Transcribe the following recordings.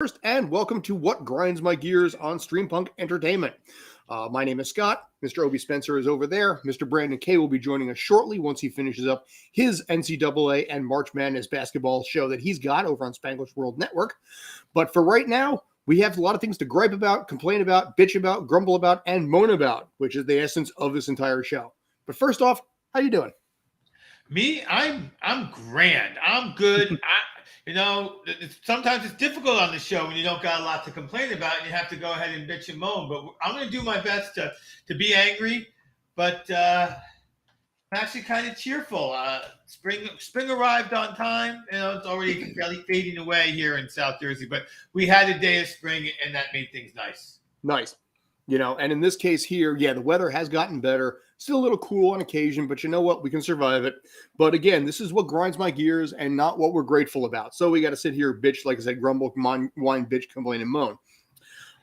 First, and welcome to What Grinds My Gears on Streampunk Entertainment. My name is Scott. Mr. Obi Spencer is over there. Mr. Brandon Kay will be joining us shortly once he finishes up his NCAA and March Madness basketball show that he's got over on Spanglish World Network. But for right now, we have a lot of things to gripe about, complain about, bitch about, grumble about, and moan about, which is the essence of this entire show. But first off, how you doing? Me, I'm grand. I'm good. Sometimes it's difficult on the show when you don't got a lot to complain about and you have to go ahead and bitch and moan. But I'm going to do my best to be angry, but I'm actually kind of cheerful. Spring arrived on time. It's already fairly fading away here in South Jersey, but we had a day of spring and that made things nice. Nice. And in this case here, the weather has gotten better. Still a little cool on occasion, but you know what? We can survive it. But again, this is what grinds my gears and not what we're grateful about. So we got to sit here, bitch, like I said, grumble, whine, bitch, complain, and moan.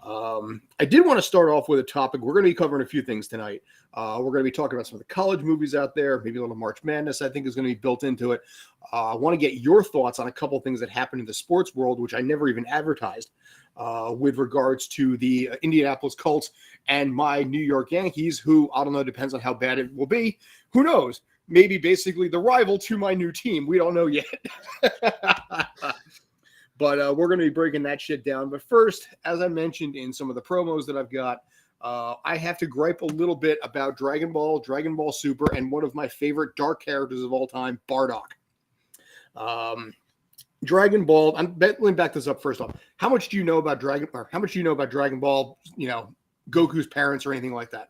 I did want to start off with a topic. We're going to be covering a few things tonight. We're going to be talking about some of the college movies out there, maybe a little March Madness, I think, is going to be built into it. I want to get your thoughts on a couple of things that happened in the sports world, which I never even advertised, with regards to the Indianapolis Colts and my New York Yankees, who, I don't know, depends on how bad it will be. Who knows? Maybe basically the rival to my new team. We don't know yet. But we're going to be breaking that shit down. But first, as I mentioned in some of the promos that I've got, I have to gripe a little bit about Dragon Ball Super, and one of my favorite dark characters of all time, Bardock. Dragon Ball. Let me back this up first off. How much do you know about Dragon Ball? Goku's parents or anything like that?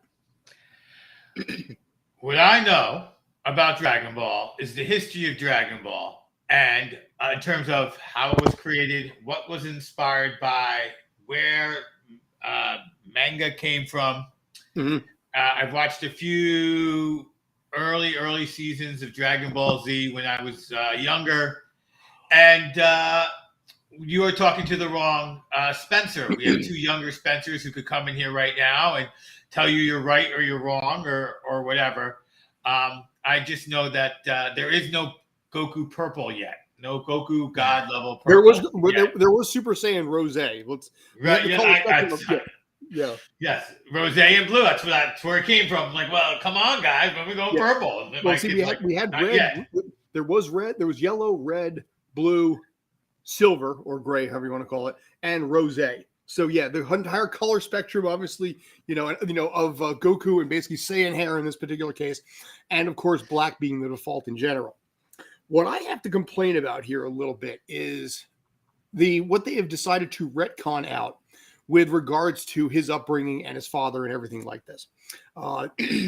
What I know about Dragon Ball is the history of Dragon Ball. And in terms of how it was created, what was inspired by, where manga came from. Mm-hmm. I've watched a few early seasons of Dragon Ball Z when I was younger. And you are talking to the wrong Spencer. We have two younger Spencers who could come in here right now and tell you you're right or you're wrong or whatever. I just know that there is no Goku purple yet. No Goku God level purple. There was Super Saiyan Rose. Yes, Rose and blue. That's where it came from. Like, well, come on, guys, when we go purple. Well, see, we had red. Yet. There was red. There was yellow, red, blue, silver, or gray, however you want to call it, and Rose. So the entire color spectrum, obviously, of Goku and basically Saiyan hair in this particular case, and of course, black being the default in general. What I have to complain about here a little bit is what they have decided to retcon out with regards to his upbringing and his father and everything like this.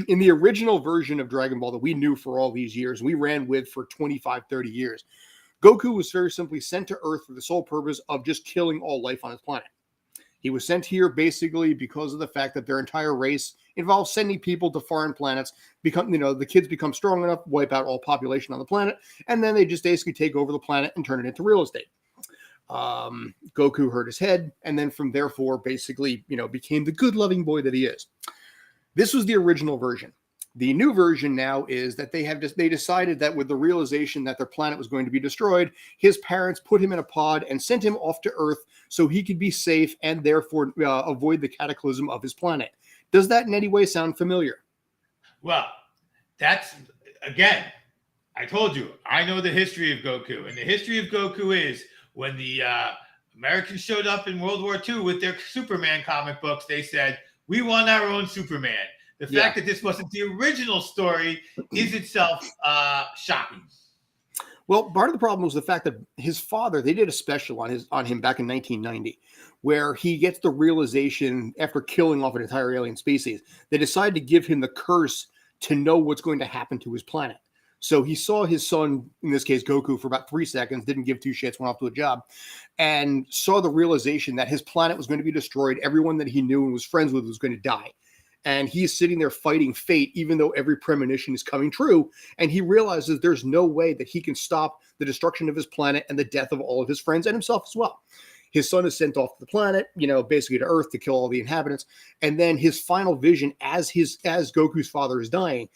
In the original version of Dragon Ball that we knew for all these years, we ran with for 25, 30 years, Goku was very simply sent to Earth for the sole purpose of just killing all life on his planet. He was sent here basically because of the fact that their entire race involves sending people to foreign planets, the kids become strong enough, wipe out all population on the planet, and then they just basically take over the planet and turn it into real estate. Goku hurt his head, and then from therefore basically, became the good loving boy that he is. This was the original version. The new version now is that they decided that with the realization that their planet was going to be destroyed, his parents put him in a pod and sent him off to Earth so he could be safe and therefore avoid the cataclysm of his planet. Does that in any way sound familiar? Well, that's, again, I told you, I know the history of Goku. And the history of Goku is when the Americans showed up in World War II with their Superman comic books, they said, we want our own Superman. The fact that this wasn't the original story is itself shocking. Well, part of the problem was the fact that his father, they did a special on him back in 1990, where he gets the realization after killing off an entire alien species, they decided to give him the curse to know what's going to happen to his planet. So he saw his son, in this case Goku, for about 3 seconds, didn't give two shits, went off to a job, and saw the realization that his planet was going to be destroyed. Everyone that he knew and was friends with was going to die. And he's sitting there fighting fate, even though every premonition is coming true. And he realizes there's no way that he can stop the destruction of his planet and the death of all of his friends and himself as well. His son is sent off to the planet, basically to Earth to kill all the inhabitants. And then his final vision as Goku's father is dying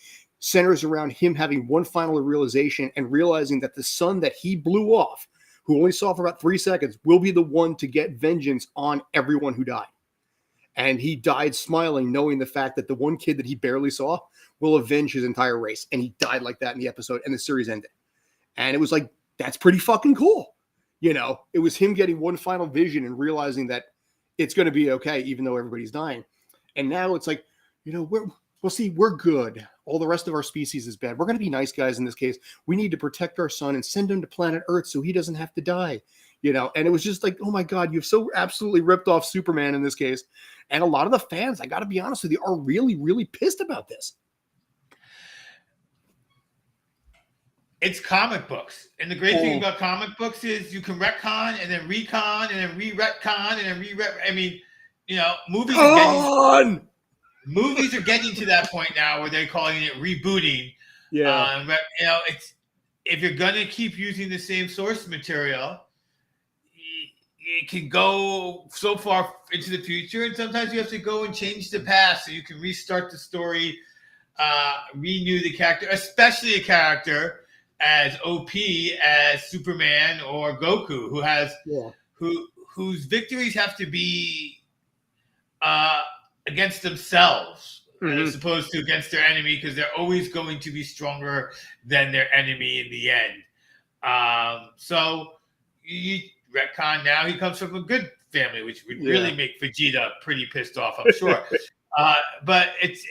centers around him having one final realization and realizing that the son that he blew off who only saw for about 3 seconds, will be the one to get vengeance on everyone who died. And he died smiling, knowing the fact that the one kid that he barely saw will avenge his entire race. And he died like that in the episode, and the series ended. And it was like, that's pretty fucking cool. You know, it was him getting one final vision and realizing that it's going to be okay, even though everybody's dying. And now it's like, you know, we're good. All the rest of our species is bad. We're going to be nice guys in this case. We need to protect our son and send him to planet Earth so he doesn't have to die. You know, and it was just like, oh my God, you've so absolutely ripped off Superman in this case. And a lot of the fans, I got to be honest with you, are really, really pissed about this. It's comic books. And the great thing about comic books is you can retcon and then recon and then re-retcon and then re-retcon. I mean, you know, movies are getting to that point now where they're calling it rebooting. Yeah. But, you know, it's if you're going to keep using the same source material, it can go so far into the future, and sometimes you have to go and change the past so you can restart the story, renew the character, especially a character as OP as Superman or Goku, whose victories have to be against themselves as opposed to against their enemy, because they're always going to be stronger than their enemy in the end. So you retcon now he comes from a good family, which would really make Vegeta pretty pissed off, I'm sure. But it's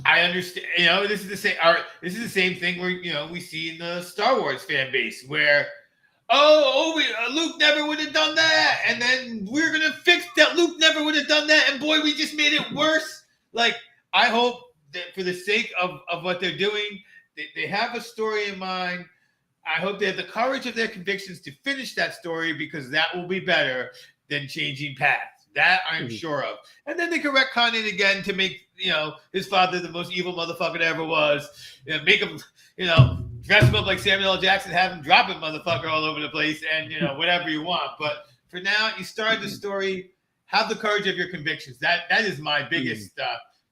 I understand, you know, this is the same. This is the same thing where, you know, we see in the Star Wars fan base where, Luke never would have done that, and then we're gonna fix that. Luke never would have done that, and boy, we just made it worse. Like, I hope that for the sake of what they're doing, they have a story in mind. I hope they have the courage of their convictions to finish that story, because that will be better than changing paths. That I'm sure of. And then they can retcon it again to make, you know, his father the most evil motherfucker there ever was. You know, make him, you know, dress him up like Samuel L. Jackson, have him drop it motherfucker all over the place, and, you know, whatever you want. But for now, you started the story. Have the courage of your convictions. That is my biggest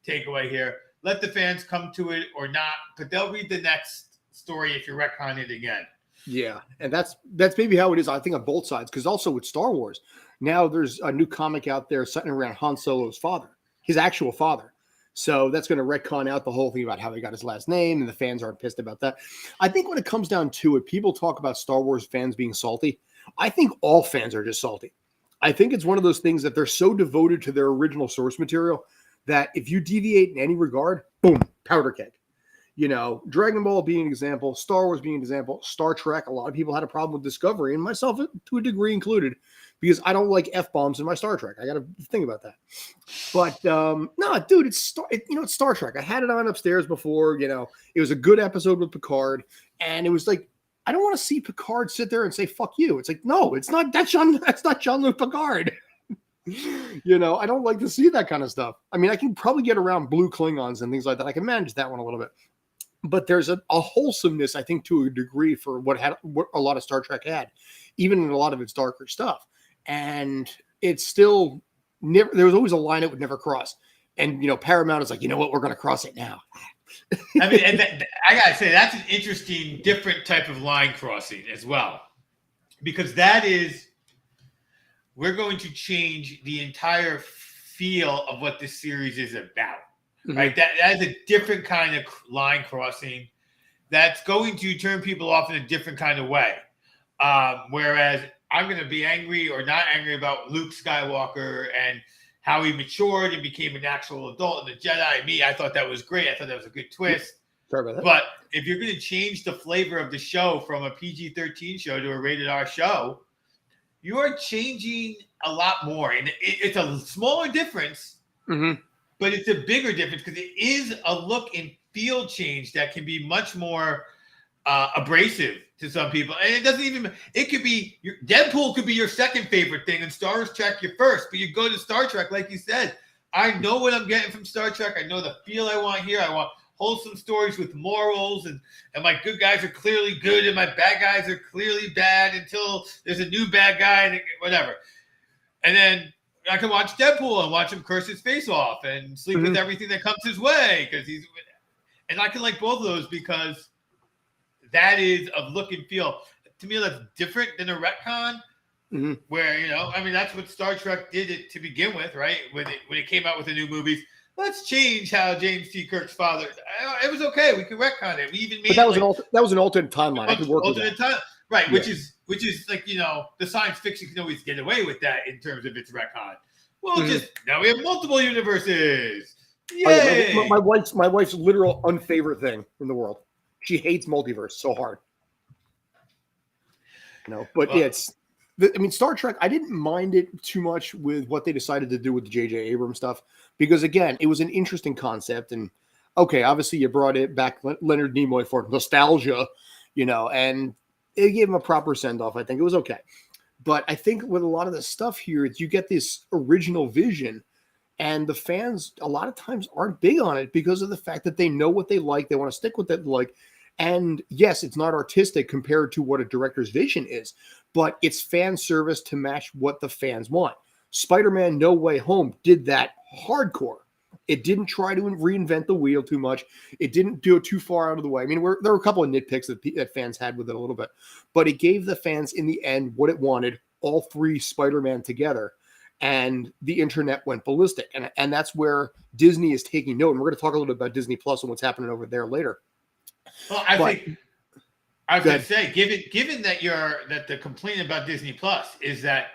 takeaway here. Let the fans come to it or not, but they'll read the next story if you retcon it again. Yeah, and that's maybe how it is, I think, on both sides, because also with Star Wars, now there's a new comic out there centering around Han Solo's father, his actual father. So that's going to retcon out the whole thing about how he got his last name, and the fans aren't pissed about that. I think when it comes down to it, people talk about Star Wars fans being salty. I think all fans are just salty. I think it's one of those things that they're so devoted to their original source material that if you deviate in any regard, boom, powder keg. You know, Dragon Ball being an example, Star Wars being an example, Star Trek, a lot of people had a problem with Discovery, and myself to a degree included, because I don't like F-bombs in my Star Trek. I got to think about that. But no, dude, it's Star Trek. I had it on upstairs before. You know, it was a good episode with Picard, and it was like, I don't want to see Picard sit there and say "fuck you." It's like, no, it's not. That's not Jean-Luc Picard. You know, I don't like to see that kind of stuff. I mean, I can probably get around blue Klingons and things like that. I can manage that one a little bit. But there's a wholesomeness, I think, to a degree for what a lot of Star Trek had, even in a lot of its darker stuff. And it's still never. There was always a line it would never cross. And, you know, Paramount is like, you know what, we're going to cross it now. I mean, I gotta say, that's an interesting, different type of line crossing as well, because that is, we're going to change the entire feel of what this series is about. Right, that is a different kind of line crossing that's going to turn people off in a different kind of way. Whereas I'm going to be angry or not angry about Luke Skywalker and how he matured and became an actual adult in the Jedi. I thought that was great. I thought that was a good twist. Sorry about that. But if you're going to change the flavor of the show from a PG-13 show to a rated R show, you are changing a lot more. And it's a smaller difference. But it's a bigger difference because it is a look and feel change that can be much more abrasive to some people. And it doesn't even, it could be, Deadpool could be your second favorite thing and Star Trek your first. But you go to Star Trek, like you said, I know what I'm getting from Star Trek. I know the feel I want here. I want wholesome stories with morals, and my good guys are clearly good and my bad guys are clearly bad until there's a new bad guy and whatever. And then I can watch Deadpool and watch him curse his face off and sleep with everything that comes his way, and I can like both of those because that is of look and feel. To me, that's different than a retcon. Mm-hmm. Where, I mean, that's what Star Trek did it to begin with, right? When it came out with the new movies, let's change how James T. Kirk's father. It was okay. We could retcon it. We even made. But that was an alternate timeline. I could work with that. Right, yeah. which is like the science fiction can always get away with that in terms of its retcon. Well, just now we have multiple universes. Yay! My wife's literal unfavorite thing in the world. She hates multiverse so hard. But yeah, Star Trek, I didn't mind it too much with what they decided to do with the J.J. Abrams stuff, because again, it was an interesting concept, and okay, obviously you brought it back Leonard Nimoy for nostalgia, and it gave him a proper send off. I think it was okay, but I think with a lot of the stuff here, you get this original vision, and the fans a lot of times aren't big on it because of the fact that they know what they like, they want to stick with it, like. And yes, it's not artistic compared to what a director's vision is, but it's fan service to match what the fans want. Spider-Man No Way Home did that hardcore. It didn't try to reinvent the wheel too much. It didn't do it too far out of the way. I mean, there were a couple of nitpicks that fans had with it a little bit, but it gave the fans in the end what it wanted, all three Spider-Man together, and the internet went ballistic. And that's where Disney is taking note. And we're going to talk a little bit about Disney Plus and what's happening over there later. Well, I was going to say, given that the complaint about Disney Plus is that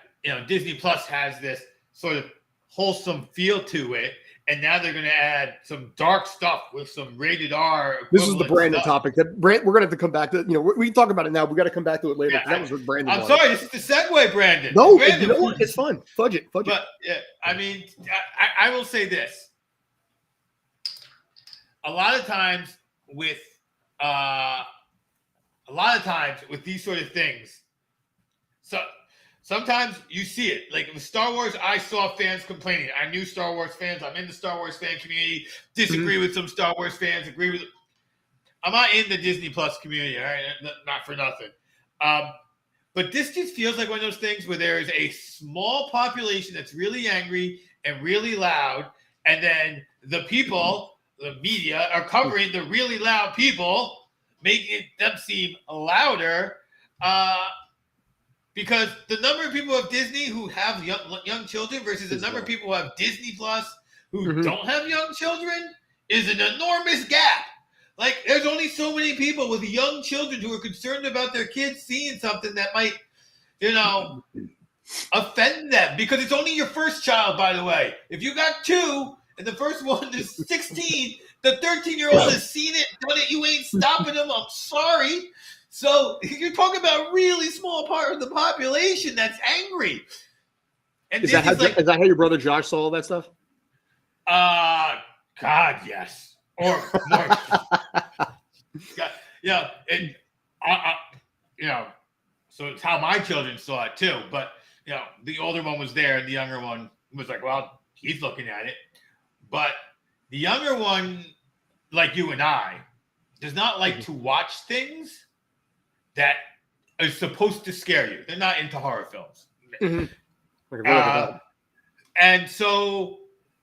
Disney Plus has this sort of wholesome feel to it, and now they're going to add some dark stuff with some rated R. This is the Brandon topic that we're going to have to come back to. We can talk about it now. We got to come back to it later. Yeah, that was what Brandon. I'm sorry, this is the segue, Brandon. No, Brandon, it's fun. Fudge it. But I mean, I will say this: a lot of times with these sort of things, so sometimes you see it. Like with Star Wars, I saw fans complaining. I knew Star Wars fans. I'm in the Star Wars fan community. Disagree with some Star Wars fans. Agree with. I'm not in the Disney Plus community. All right, not for nothing. But this just feels like one of those things where there is a small population that's really angry and really loud, and then the people, the media, are covering the really loud people, making them seem louder, because the number of people of Disney who have young children versus the number of people who have Disney Plus who don't have young children is an enormous gap. Like, there's only so many people with young children who are concerned about their kids seeing something that might, offend them, because it's only your first child, by the way. If you got two and the first one is 16, the 13-year-old has seen it, done it, you ain't stopping them. I'm sorry. So you're talking about a really small part of the population that's angry. And is that how your brother Josh saw all that stuff? God, yes. Or more. So it's how my children saw it too. But the older one was there, and the younger one was like, well, he's looking at it. But the younger one, like you and I, does not like to watch things that are supposed to scare you. They're not into horror films. And so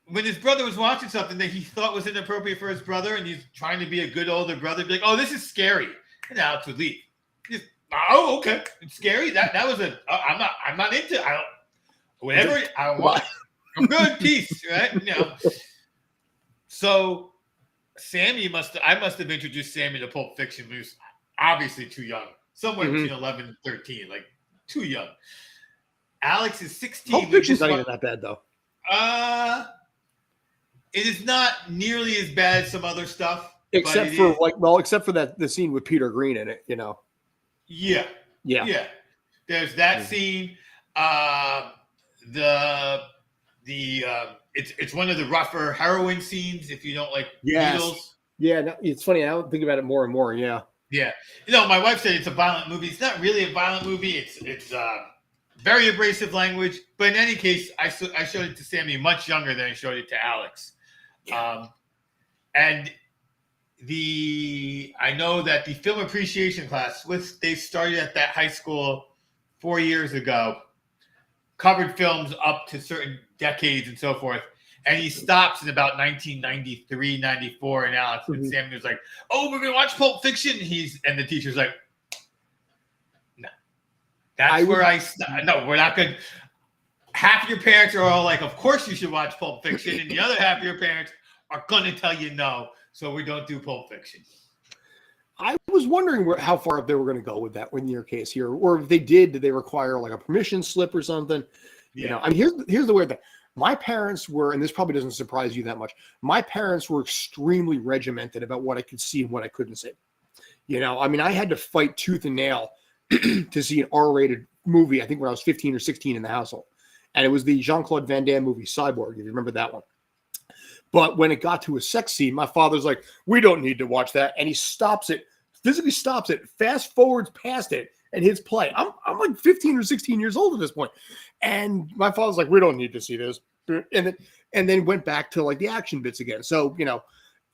when his brother was watching something that he thought was inappropriate for his brother, and he's trying to be a good older brother, be like, oh, this is scary. And Alex would leave. Just, oh, okay. It's scary. That was I'm not into it. I don't want. I'm good. Peace. Right? So I must have introduced Sammy to Pulp Fiction when he was obviously too young. Somewhere between 11 and 13, like too young. Alex is 16. Pulp Fiction's not even that bad, though. It is not nearly as bad as some other stuff. Except for the scene with Peter Green in it, Yeah. There's that scene. It's one of the rougher heroin scenes if you don't like needles. Yeah, no, it's funny. I don't think about it more and more. Yeah. Yeah. My wife said it's a violent movie. It's not really a violent movie. It's very abrasive language. But in any case, I showed it to Sammy much younger than I showed it to Alex. And I know that the film appreciation class, they started at that high school 4 years ago, covered films up to certain decades and so forth. And he stops in about 1993, 94, and Alex and Samuel's like, "Oh, we're gonna watch Pulp Fiction." And the teacher's like, "No, that's where I no, we're not gonna." Half of your parents are all like, "Of course you should watch Pulp Fiction," and the other half of your parents are gonna tell you no, so we don't do Pulp Fiction. I was wondering how far up they were going to go with that in your case here, or if they did they require like a permission slip or something? Yeah. You know, I mean, here's the weird thing. My parents were, and this probably doesn't surprise you that much. My parents were extremely regimented about what I could see and what I couldn't see. You know, I mean, I had to fight tooth and nail to see an R-rated movie. I think when I was 15 or 16 in the household, and it was the Jean-Claude Van Damme movie Cyborg. If you remember that one. But when it got to a sex scene, my father's like, "We don't need to watch that," and he stops it. Physically stops it, fast forwards past it, and hits play. I'm like 15 or 16 years old at this point. And my father's like, "We don't need to see this." And then went back to like the action bits again. So, you know,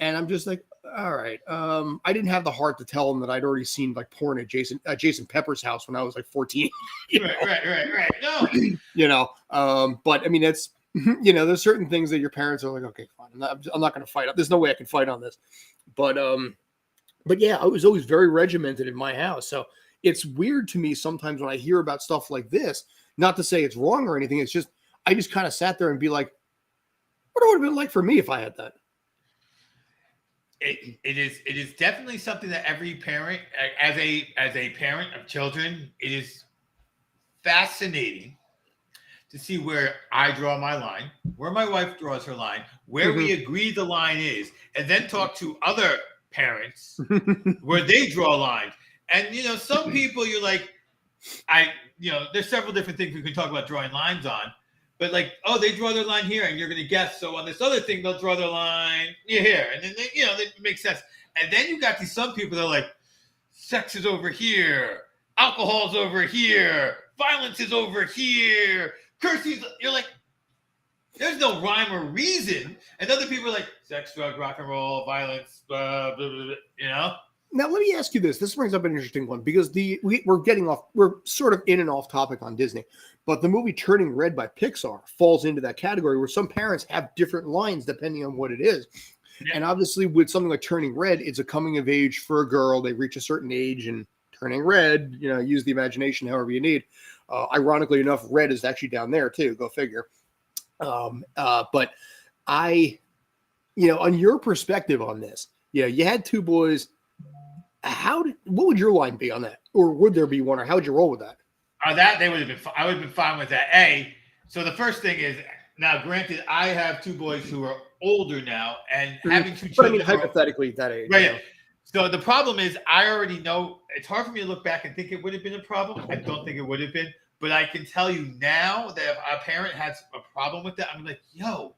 and I'm just like, all right. I didn't have the heart to tell him that I'd already seen like porn at Jason Pepper's house when I was like 14. Right. No. You know, but I mean, it's, you know, there's certain things that your parents are like, okay, fine. I'm not going to fight. There's no way I can fight on this. But yeah, I was always very regimented in my house. So it's weird to me sometimes when I hear about stuff like this, not to say it's wrong or anything. It's just, I just kind of sat there and be like, what would it have been like for me if I had that? It is definitely something that every parent, as a parent of children, it is fascinating to see where I draw my line, where my wife draws her line, where we agree the line is, and then talk to other parents where they draw lines. And you know, some people you're like, there's several different things we can talk about drawing lines on, but like, oh, they draw their line here and you're going to guess, so on this other thing they'll draw their line here, and then that makes sense. And then you got some people that are like, sex is over here, alcohol's over here, violence is over here, curses. You're like, there's no rhyme or reason. And other people are like, sex, drug, rock and roll, violence, blah, blah, blah, blah, you know? Now, let me ask you this. This brings up an interesting one because we're sort of in and off topic on Disney, but the movie Turning Red by Pixar falls into that category where some parents have different lines depending on what it is. Yeah. And obviously with something like Turning Red, it's a coming of age for a girl. They reach a certain age and turning red, you know, use the imagination however you need. Ironically enough, red is actually down there too. Go figure. But I, you know, on your perspective on this, yeah, you had two boys. What would your line be on that? Or would there be one, or how would you roll with that? They would have been, I would have been fine with that. So the first thing is, now granted, I have two boys who are older now, and having two children. But I mean, hypothetically, that age. Right. You know? So the problem is, I already know, it's hard for me to look back and think it would have been a problem. I don't think it would have been. But I can tell you now that if a parent has a problem with that, I'm like, yo,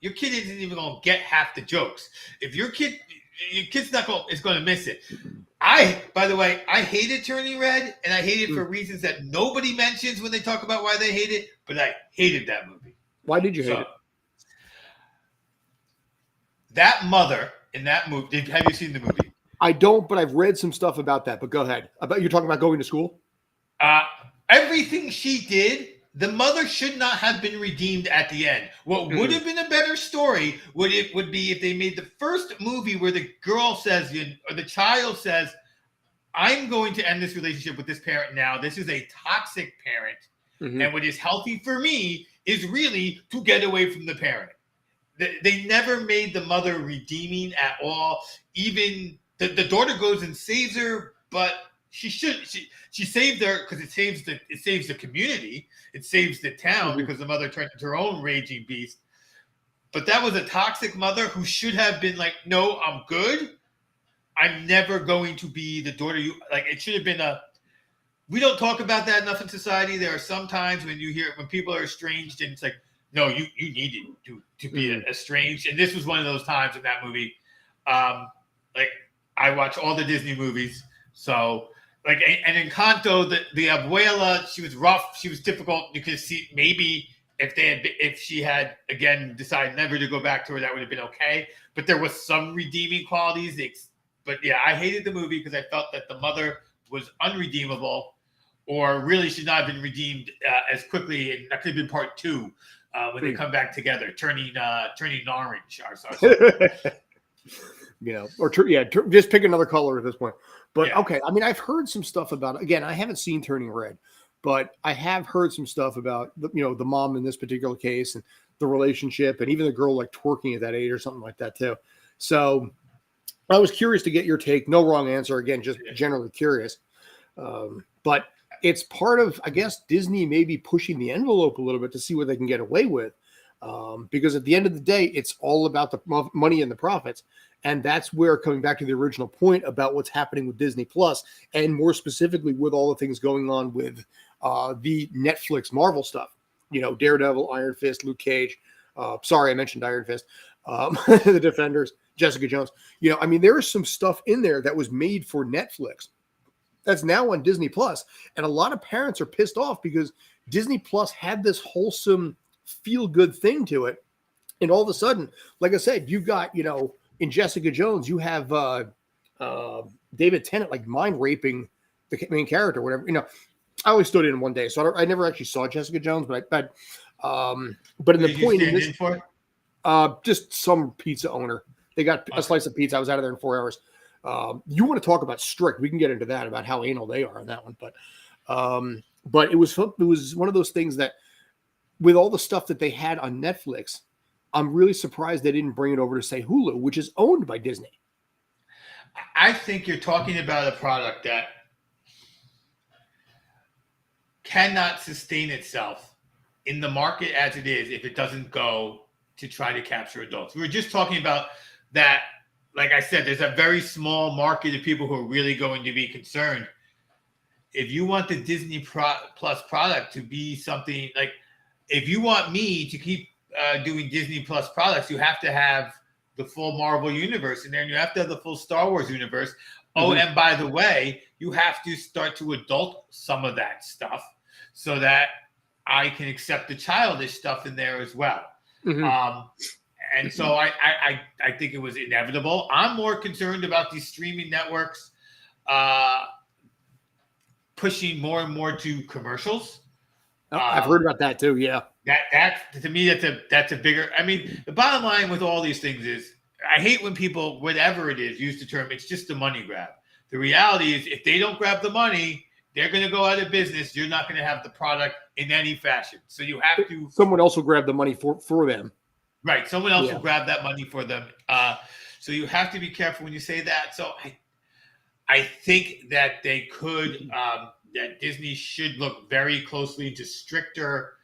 your kid isn't even going to get half the jokes. If your kid's not going, is going to miss it. By the way, I hated Turning Red, and I hate it for reasons that nobody mentions when they talk about why they hate it. But I hated that movie. Why did you hate it? That mother in that movie. Have you seen the movie? I don't, but I've read some stuff about that. But go ahead. You're talking about going to school? Everything she did, the mother should not have been redeemed at the end. What would have been a better story would be if they made the first movie where the girl says, or the child says, I'm going to end this relationship with this parent now. This is a toxic parent. And what is healthy for me is really to get away from the parent. They never made the mother redeeming at all. Even the daughter goes and saves her, but she saved her because it saves the community. It saves the town because the mother turned into her own raging beast. But that was a toxic mother who should have been like, no, I'm good. I'm never going to be the daughter you like. It should have been we don't talk about that enough in society. There are some times when people are estranged and it's like, no, you needed to be estranged. And this was one of those times in that movie. Like I watch all the Disney movies. So like, and in Encanto, the abuela, she was rough. She was difficult. You could see maybe if she had again decided never to go back to her, that would have been okay. But there was some redeeming qualities. But yeah, I hated the movie because I felt that the mother was unredeemable, or really should not have been redeemed as quickly. And that could have been part 2. when they come back together, turning orange. Just pick another color at this point. But Yeah. okay, I mean, I've heard some stuff about it. Again, I haven't seen Turning Red, but I have heard some stuff about the mom in this particular case and the relationship, and even the girl like twerking at that age or something like that too. So I was curious to get your take. No wrong answer. Again, just generally curious. But it's part of, I guess, Disney maybe pushing the envelope a little bit to see what they can get away with. Because at the end of the day, it's all about the money and the profits. And that's where, coming back to the original point about what's happening with Disney Plus, and more specifically with all the things going on with the Netflix Marvel stuff, Daredevil, Iron Fist, Luke Cage. Sorry, I mentioned Iron Fist. The Defenders, Jessica Jones. I mean, there is some stuff in there that was made for Netflix that's now on Disney Plus, and a lot of parents are pissed off because Disney Plus had this wholesome, feel-good thing to it, and all of a sudden, like I said, you've got in Jessica Jones, you have David Tennant like mind raping the main character, whatever. I only stood in one day, so I never actually saw Jessica Jones, but in the point in this, just some pizza owner. They got a slice of pizza. I was out of there in 4 hours. You want to talk about strict? We can get into that about how anal they are on that one, but it was one of those things that, with all the stuff that they had on Netflix, I'm really surprised they didn't bring it over to say Hulu, which is owned by Disney. I think you're talking about a product that cannot sustain itself in the market as it is if it doesn't go to try to capture adults. We were just talking about that. Like I said, there's a very small market of people who are really going to be concerned. If you want the Disney Plus product to be something like, if you want me to keep doing Disney Plus products, you have to have the full Marvel universe in there, and you have to have the full Star Wars universe. Mm-hmm. Oh, and by the way, you have to start to adult some of that stuff so that I can accept the childish stuff in there as well. Mm-hmm. And so I think it was inevitable. I'm more concerned about these streaming networks pushing more and more to commercials. I've heard about that too. Yeah, that to me, that's a bigger. I mean, the bottom line with all these things is, I hate when people, whatever it is, use the term, it's just a money grab. The reality is, if they don't grab the money, they're going to go out of business. You're not going to have the product in any fashion. So you have to. Someone else will grab the money for them. Right. Someone else will grab that money for them. So you have to be careful when you say that. So I think that they could, that Disney should look very closely into stricter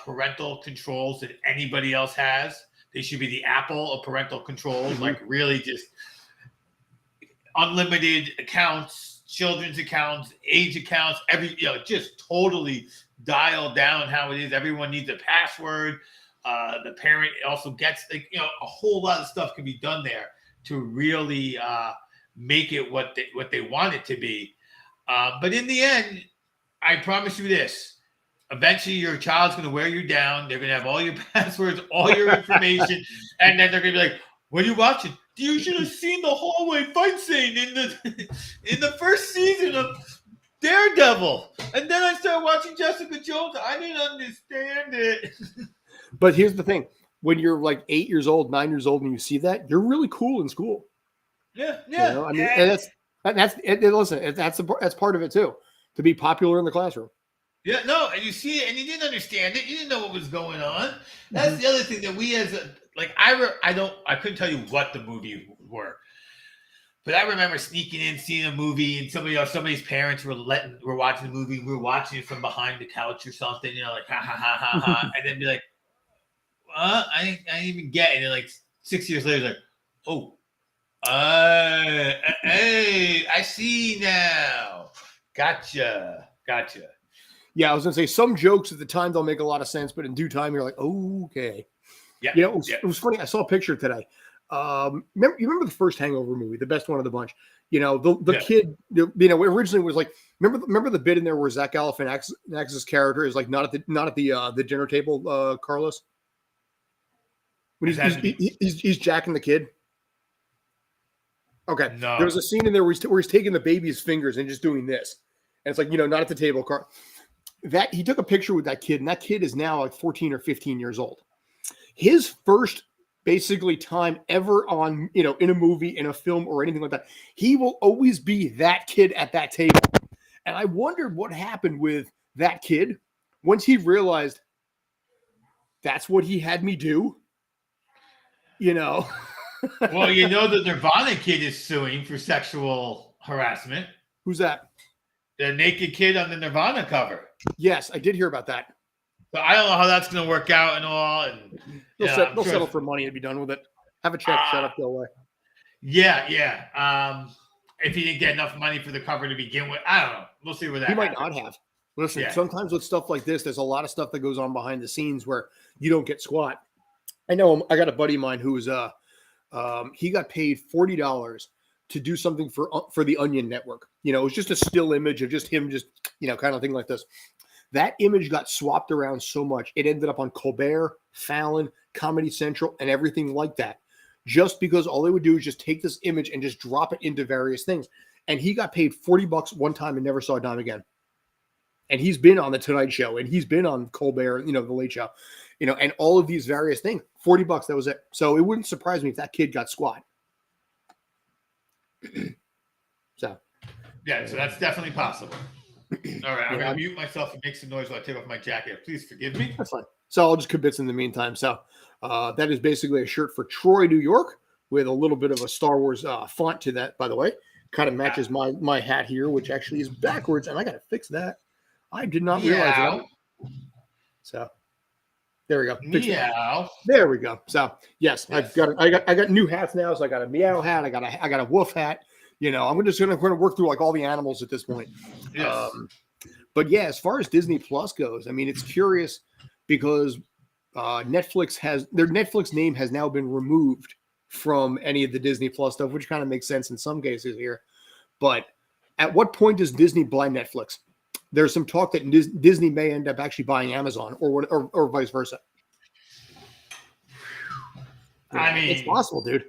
parental controls than anybody else has. They should be the Apple of parental controls, like really just unlimited accounts, children's accounts, age accounts, just totally dial down how it is. Everyone needs a password. The parent also gets, a whole lot of stuff can be done there to really make it what they want it to be. But in the end, I promise you this. Eventually, your child's going to wear you down. They're going to have all your passwords, all your information, and then they're going to be like, "What are you watching? You should have seen the hallway fight scene in the first season of Daredevil." And then I started watching Jessica Jones. I didn't understand it. But here's the thing: when you're like 8 years old, 9 years old, and you see that, you're really cool in school. Yeah. I mean, and that's part of it too, to be popular in the classroom. Yeah, no, and you see it, and you didn't understand it. You didn't know what was going on. That's the other thing that we I couldn't tell you what the movies were, but I remember sneaking in, seeing a movie, and somebody's parents were watching the movie. We were watching it from behind the couch or something, like ha ha ha ha ha, and then be like, I didn't even get it. And then like 6 years later, like, oh, hey, I see now. Gotcha. Yeah, I was gonna say some jokes at the time don't make a lot of sense, but in due time you're like, oh, okay. Yeah. It was funny. I saw a picture today. Remember the first Hangover movie, the best one of the bunch. The kid. Originally was like, remember the bit in there where Zach Galifianakis' character is like not at the dinner table, Carlos. When he's jacking the kid. Okay. No. There was a scene in there where he's taking the baby's fingers and just doing this, and it's like not at the table, Carl. that he took a picture with that kid, and that kid is now like 14 or 15 years old. His first basically time ever on, in a movie, in a film, or anything like that, he will always be that kid at that table. And I wondered what happened with that kid once he realized that's what he had me do. Well, the Nirvana kid is suing for sexual harassment. Who's that? The naked kid on the Nirvana cover. Yes, I did hear about that. So I don't know how that's going to work out and all. And they'll settle for money and be done with it. Have a check, shut up, go away. Yeah. If he didn't get enough money for the cover to begin with, I don't know. We'll see where that happens. He might not have. Listen, sometimes with stuff like this, there's a lot of stuff that goes on behind the scenes where you don't get squat. I know I got a buddy of mine who's he got paid $40 to do something for the Onion Network. It was just a still image of just him, kind of thing like this. That image got swapped around so much, it ended up on Colbert, Fallon, Comedy Central, and everything like that. Just because all they would do is just take this image and just drop it into various things. And he got paid $40 one time and never saw a dime again. And he's been on the Tonight Show, and he's been on Colbert, the Late Show, and all of these various things. $40, that was it. So it wouldn't surprise me if that kid got squat. So that's definitely possible. All right, I'm going to mute myself and make some noise while I take off my jacket. Please forgive me. That's fine. So I'll just kibitz in the meantime. So that is basically a shirt for Troy, New York, with a little bit of a Star Wars font to that, by the way. Kind of matches my hat here, which actually is backwards, and I got to fix that. I did not realize that. So there we go. Meow. There we go. So yes, I got new hats now. So I got a meow hat. I got a wolf hat. I'm just going to work through like all the animals at this point. Yes. But yeah, as far as Disney Plus goes, I mean, it's curious because their Netflix name has now been removed from any of the Disney Plus stuff, which kind of makes sense in some cases here. But at what point does Disney buy Netflix? There's some talk that Disney may end up actually buying Amazon or vice versa. I mean, it's possible, dude.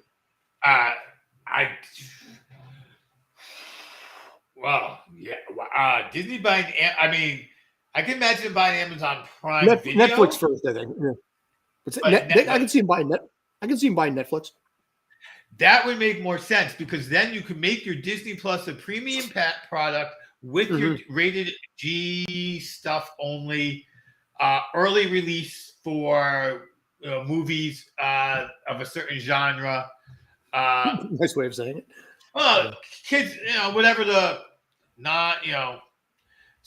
Disney buying. I mean, I can imagine buying Amazon Prime Video. Netflix first, I think. Yeah. I can see him buying Netflix. That would make more sense because then you could make your Disney Plus a premium product with your rated G stuff only, early release for movies of a certain genre. Nice way of saying it. Well, kids, whatever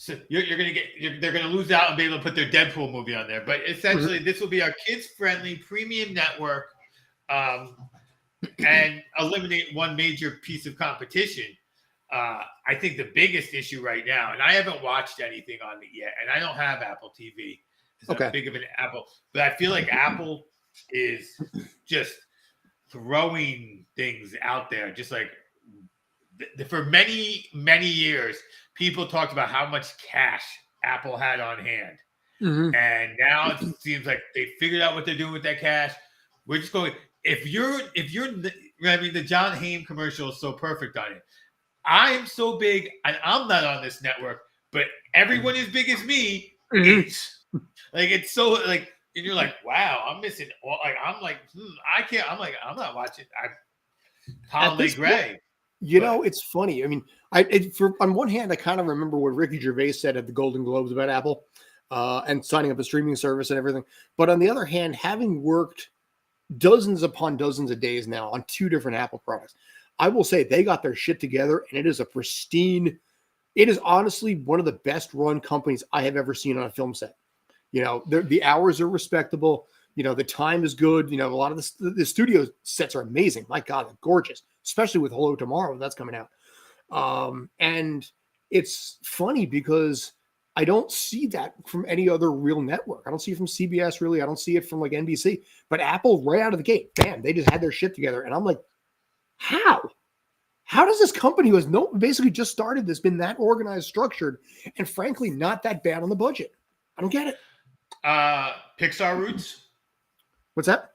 so you're gonna they're gonna lose out and be able to put their Deadpool movie on there. But essentially, this will be our kids-friendly premium network, and eliminate one major piece of competition. I think the biggest issue right now, and I haven't watched anything on it yet, and I don't have Apple TV. It's not big of an Apple, but I feel like Apple is just throwing things out there. Just like for many, many years, people talked about how much cash Apple had on hand. And now it seems like they figured out what they're doing with that cash. We're just going, the John Hamm commercial is so perfect on it. I am so big, and I'm not on this network, but everyone as big as me is. Like, it's so, like, and you're like, wow, I'm missing. Like, I'm like, I can't. I'm like, I'm not watching. Conley Gray. It's funny. I mean, on one hand, I kind of remember what Ricky Gervais said at the Golden Globes about Apple and signing up a streaming service and everything. But on the other hand, having worked dozens upon dozens of days now on 2 different Apple products, I will say they got their shit together, and it is a pristine. It is honestly one of the best run companies I have ever seen on a film set. The hours are respectable. The time is good. A lot of the studio sets are amazing. My God, they're gorgeous, especially with Hello Tomorrow that's coming out. And it's funny because I don't see that from any other real network. I don't see it from CBS really. I don't see it from like NBC. But Apple, right out of the gate, bam, they just had their shit together. And I'm like, how? How does this company who has basically just started this been that organized, structured, and frankly not that bad on the budget? I don't get it. Pixar roots. What's that?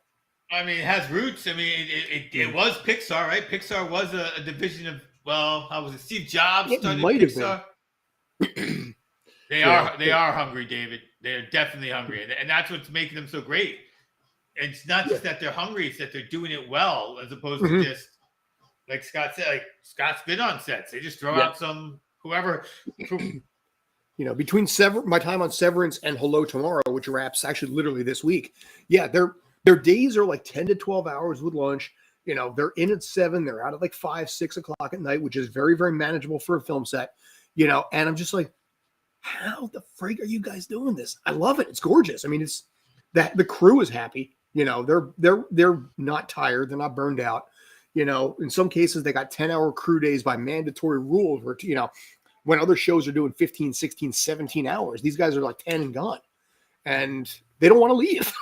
I mean, it has roots. I mean, it was Pixar, right? Pixar was a division of, how was it? Steve Jobs started Pixar. They are hungry, David. They're definitely hungry, and that's what's making them so great. It's not just that they're hungry; it's that they're doing it well, as opposed to just like Scott said. Like Scott's been on sets; they just throw out some whoever. Between my time on Severance and Hello Tomorrow, which wraps actually literally this week, their days are like 10 to 12 hours with lunch. They're in at 7, they're out at like 5, 6 o'clock at night, which is very, very manageable for a film set. And I'm just like, how the frig are you guys doing this? I love it. It's gorgeous. I mean, it's that the crew is happy. They're not tired. They're not burned out. In some cases, they got 10-hour crew days by mandatory rules where, when other shows are doing 15, 16, 17 hours, these guys are like 10 and gone. And they don't want to leave.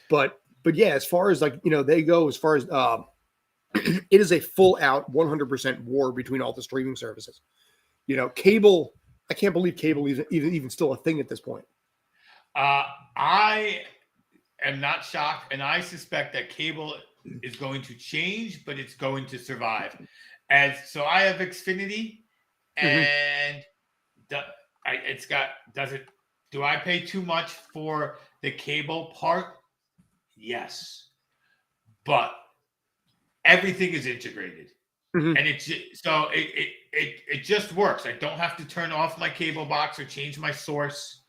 But yeah, as far as they go, as far as it is a full out 100% war between all the streaming services. Cable, I can't believe cable is even still a thing at this point. I am not shocked, and I suspect that cable is going to change, but it's going to survive. So I have Xfinity, and do I pay too much for the cable part? Yes, but everything is integrated, and it just works. I don't have to turn off my cable box or change my source.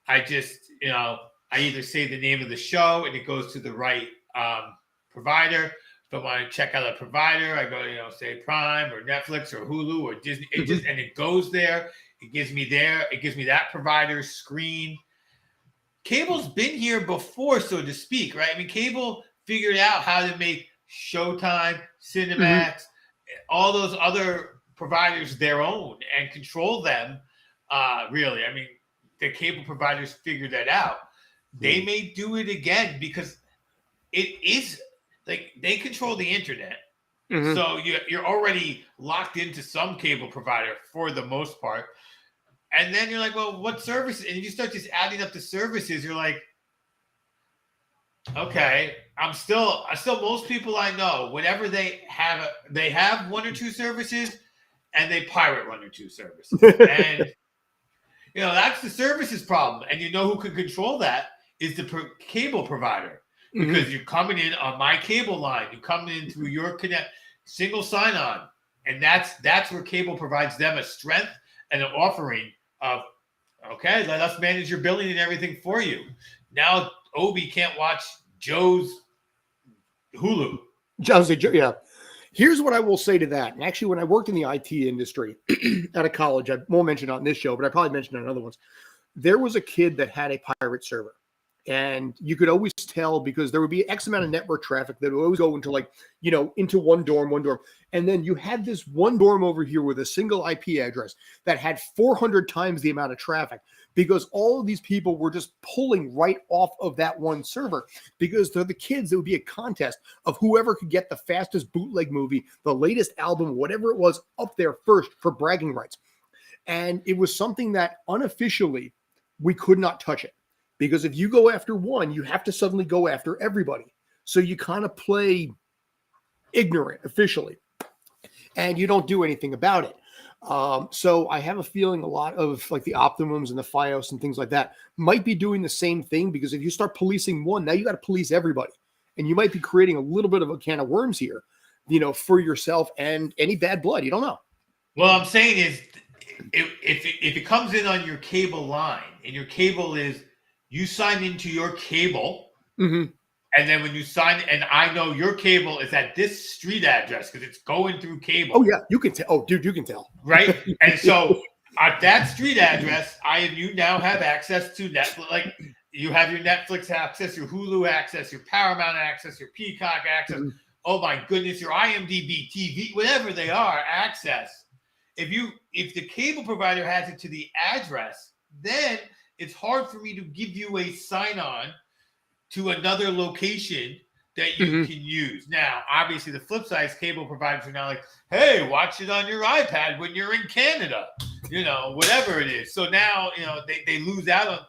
I just, I either say the name of the show and it goes to the right provider. If I want to check out a provider, I go, say Prime or Netflix or Hulu or Disney. And it goes there. It gives me that provider's screen. Cable's been here before, so to speak, right? I mean, cable figured out how to make Showtime, Cinemax, all those other providers their own and control them. Really, I mean, the cable providers figured that out. They may do it again because it is like they control the internet. So you're already locked into some cable provider for the most part. And then you're like, well, what services? And you start just adding up the services. You're like, okay, most people I know, whenever they have one or two services and they pirate one or two services. And, that's the services problem. And who can control that is the cable provider. Because you're coming in on my cable line. You're coming in through your single sign-on. And that's where cable provides them a strength and an offering of, okay, let us manage your billing and everything for you. Now, Obi can't watch Joe's Hulu. Yeah. Here's what I will say to that. And actually, when I worked in the IT industry out of college, I won't mention it on this show, but I probably mentioned it on other ones. There was a kid that had a pirate server. And you could always tell because there would be X amount of network traffic that would always go into into one dorm. And then you had this one dorm over here with a single IP address that had 400 times the amount of traffic because all of these people were just pulling right off of that one server because they're the kids. It would be a contest of whoever could get the fastest bootleg movie, the latest album, whatever it was up there first for bragging rights. And it was something that unofficially we could not touch it. Because if you go after one, you have to suddenly go after everybody. So you kind of play ignorant officially, and you don't do anything about it. So I have a feeling a lot of like the Optimums and the Fios and things like that might be doing the same thing because if you start policing one, now you got to police everybody. And you might be creating a little bit of a can of worms here, for yourself and any bad blood. You don't know. Well, I'm saying is if it comes in on your cable line and your cable is, you sign into your cable, and then when you sign, and I know your cable is at this street address because it's going through cable. Oh, yeah, you can tell. Oh, dude, you can tell. Right? And so at that street address, you now have access to Netflix. Like, you have your Netflix access, your Hulu access, your Paramount access, your Peacock access. Oh, my goodness, your IMDb TV, whatever they are, access. If the cable provider has it to the address, then it's hard for me to give you a sign-on to another location that you can use. Now, obviously, the flip side is cable providers are now like, hey, watch it on your iPad when you're in Canada, whatever it is. So now, they lose out on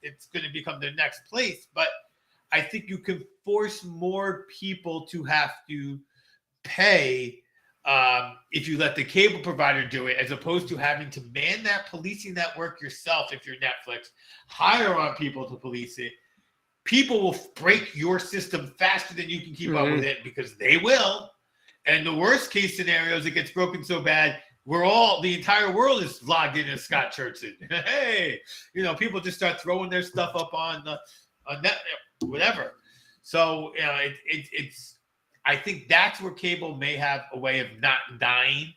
it's going to become their next place. But I think you can force more people to have to pay if you let the cable provider do it, as opposed to having to man that policing that work yourself. If you're Netflix, hire on people to police it. People will break your system faster than you can keep up with it, because they will. And the worst case scenario is it gets broken so bad, the entire world is logged in as Scott Churchson. Hey, people just start throwing their stuff up on net, whatever. So, it's, I think that's where cable may have a way of not dying.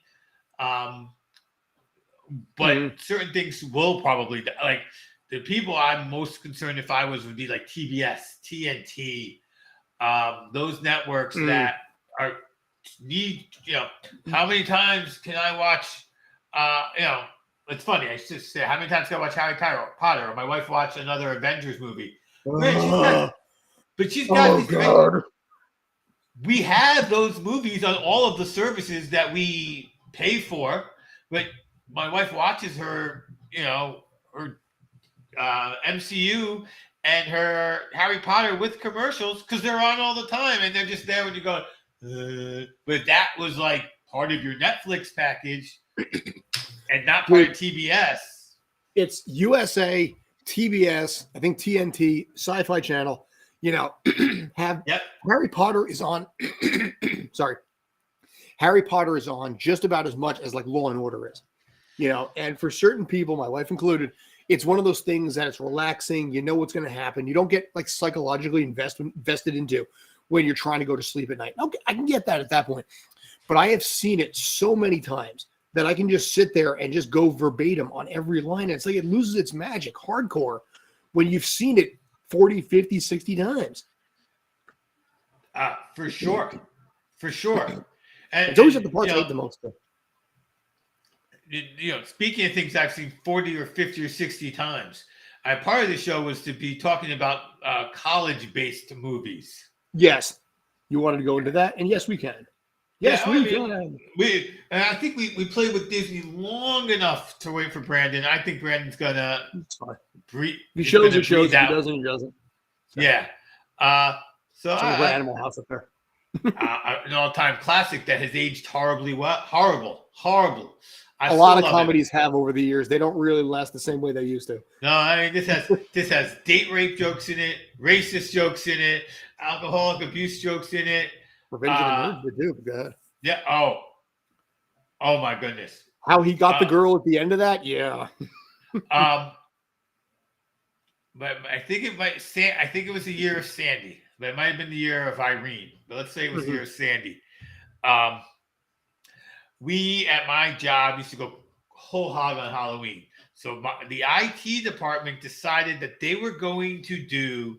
But certain things will probably die. Like, the people I'm most concerned if I was would be like TBS, TNT, those networks that need, how many times can I watch, it's funny. I just say, how many times can I watch Harry Potter? Or my wife watched another Avengers movie. But she's got this. We have those movies on all of the services that we pay for, but my wife watches her, her MCU and her Harry Potter with commercials because they're on all the time and they're just there when you go. But that was like part of your Netflix package and not part of TBS. It's USA, TBS, I think TNT, Sci-Fi Channel. Harry Potter is on. Sorry, Harry Potter is on just about as much as like Law and Order is. And for certain people, my wife included, it's one of those things that it's relaxing. You know what's going to happen. You don't get like psychologically invested into when you're trying to go to sleep at night. Okay, I can get that at that point. But I have seen it so many times that I can just sit there and just go verbatim on every line. And it's like it loses its magic hardcore when you've seen it 40, 50, 60 times. For sure. And it's always at the parts I hate the most. Speaking of things I've seen 40 or 50 or 60 times, part of the show was to be talking about college-based movies. Yes. You wanted to go into that? And yes, we can. Yes, we can. And I think we played with Disney long enough to wait for Brandon. I think Brandon's going to breathe. He shows it shows. He doesn't, he doesn't. So. Yeah. So Animal House up there. An all-time classic that has aged horribly well. Horrible. A lot of comedies have over the years. They don't really last the same way they used to. No, I mean this has date rape jokes in it, racist jokes in it, alcoholic abuse jokes in it. Revenge of the Nerds, they do. Go ahead. Yeah. Oh my goodness. How he got the girl at the end of that? Yeah. But I think it was the year of Sandy. But it might have been the year of Irene. But let's say it was the year of Sandy. We at my job used to go whole hog on Halloween. So the IT department decided that we were going to do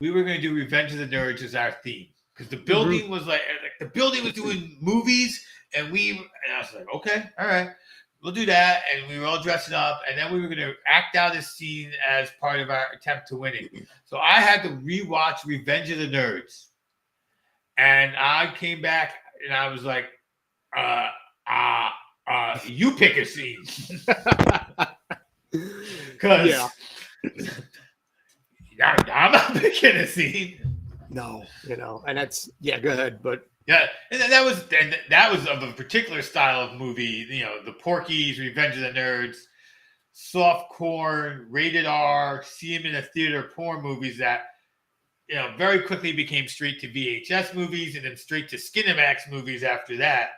Revenge of the Nerds as our theme. Because the building was like the building was doing movies, and I was like, okay, all right, we'll do that. And we were all dressing up, and then we were going to act out a scene as part of our attempt to winning. So I had to rewatch Revenge of the Nerds, and I came back and I was like, you pick a scene. Because I'm not picking a scene. No, and that's go ahead, but yeah, and that was of a particular style of movie. The Porky's, Revenge of the Nerds, softcore, rated R, see him in a theater porn movies that very quickly became straight to VHS movies and then straight to Skinemax movies after that.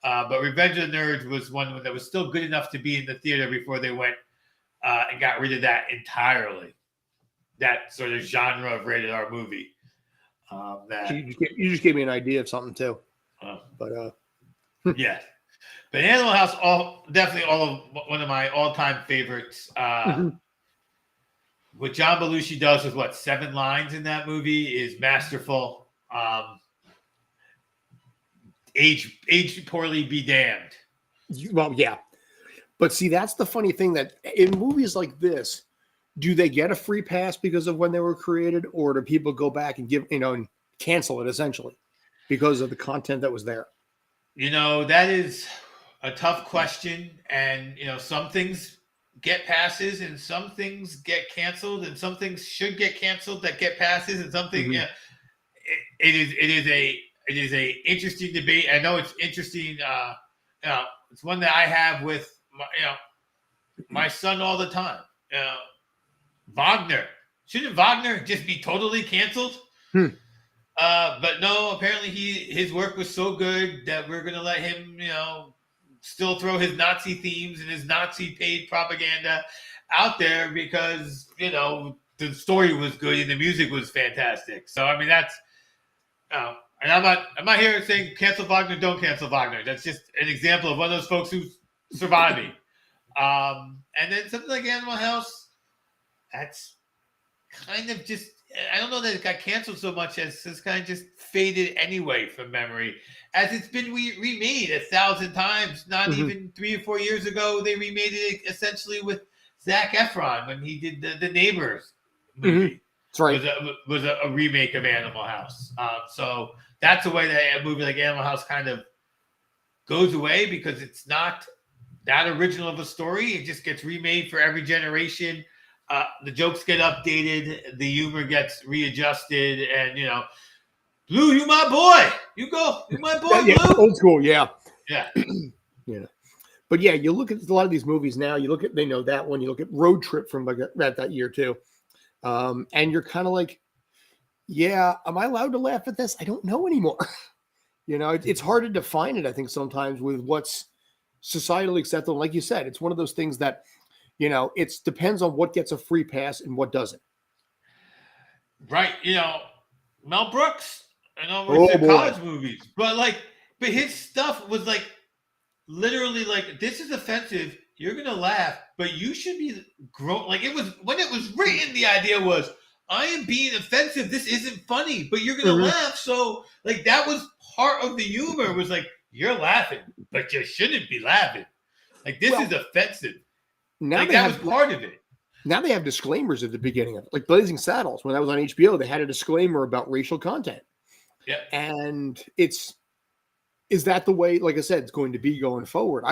But Revenge of the Nerds was one that was still good enough to be in the theater before they went and got rid of that entirely. That sort of genre of rated R movie. You just gave me an idea of something too. Yeah. But Animal House, definitely one of my all-time favorites. What John Belushi does with 7 lines in that movie is masterful. Age poorly be damned. Well, yeah. But see, that's the funny thing that in movies like this, do they get a free pass because of when they were created, or do people go back and and cancel it essentially because of the content that was there? That is a tough question. And, some things get passes and some things get canceled and some things should get canceled that get passes and something, it is it is a interesting debate. I know it's interesting. It's one that I have with my son all the time. Wagner. Shouldn't Wagner just be totally canceled? But no, apparently his work was so good that we're going to let him, still throw his Nazi themes and his Nazi paid propaganda out there because, the story was good and the music was fantastic. So, I mean, that's, and I'm not here saying cancel Wagner, don't cancel Wagner. That's just an example of one of those folks who's surviving. And then something like Animal House, that's kind of just, I don't know that it got canceled so much as it's kind of just faded anyway from memory, as it's been remade 1,000 times. Not even 3 or 4 years ago, they remade it essentially with Zac Efron when he did the Neighbors movie. That's right. Was a remake of Animal House. So that's the way that a movie like Animal House kind of goes away, because it's not that original of a story. It just gets remade for every generation. The jokes get updated, the humor gets readjusted, and Blue, you my boy. You go, you my boy, Blue. Old school, yeah. But yeah, you look at a lot of these movies now. You look at that one. You look at Road Trip from like that year too, and you're kind of like, yeah, am I allowed to laugh at this? I don't know anymore. It's hard to define it. I think sometimes with what's societally acceptable. Like you said, it's one of those things that. It depends on what gets a free pass and what doesn't. Right. Mel Brooks, I know we're college movies, but his stuff was like literally like, this is offensive. You're going to laugh, but you should be grown. Like, it was when it was written, the idea was, I am being offensive. This isn't funny, but you're going to laugh. So like, that was part of the humor, was like, you're laughing, but you shouldn't be laughing. Like, this is offensive. Now that was part of it. Now they have disclaimers at the beginning of it. Like Blazing Saddles, when that was on HBO, they had a disclaimer about racial content. Yeah. And is that the way, like I said, it's going to be going forward?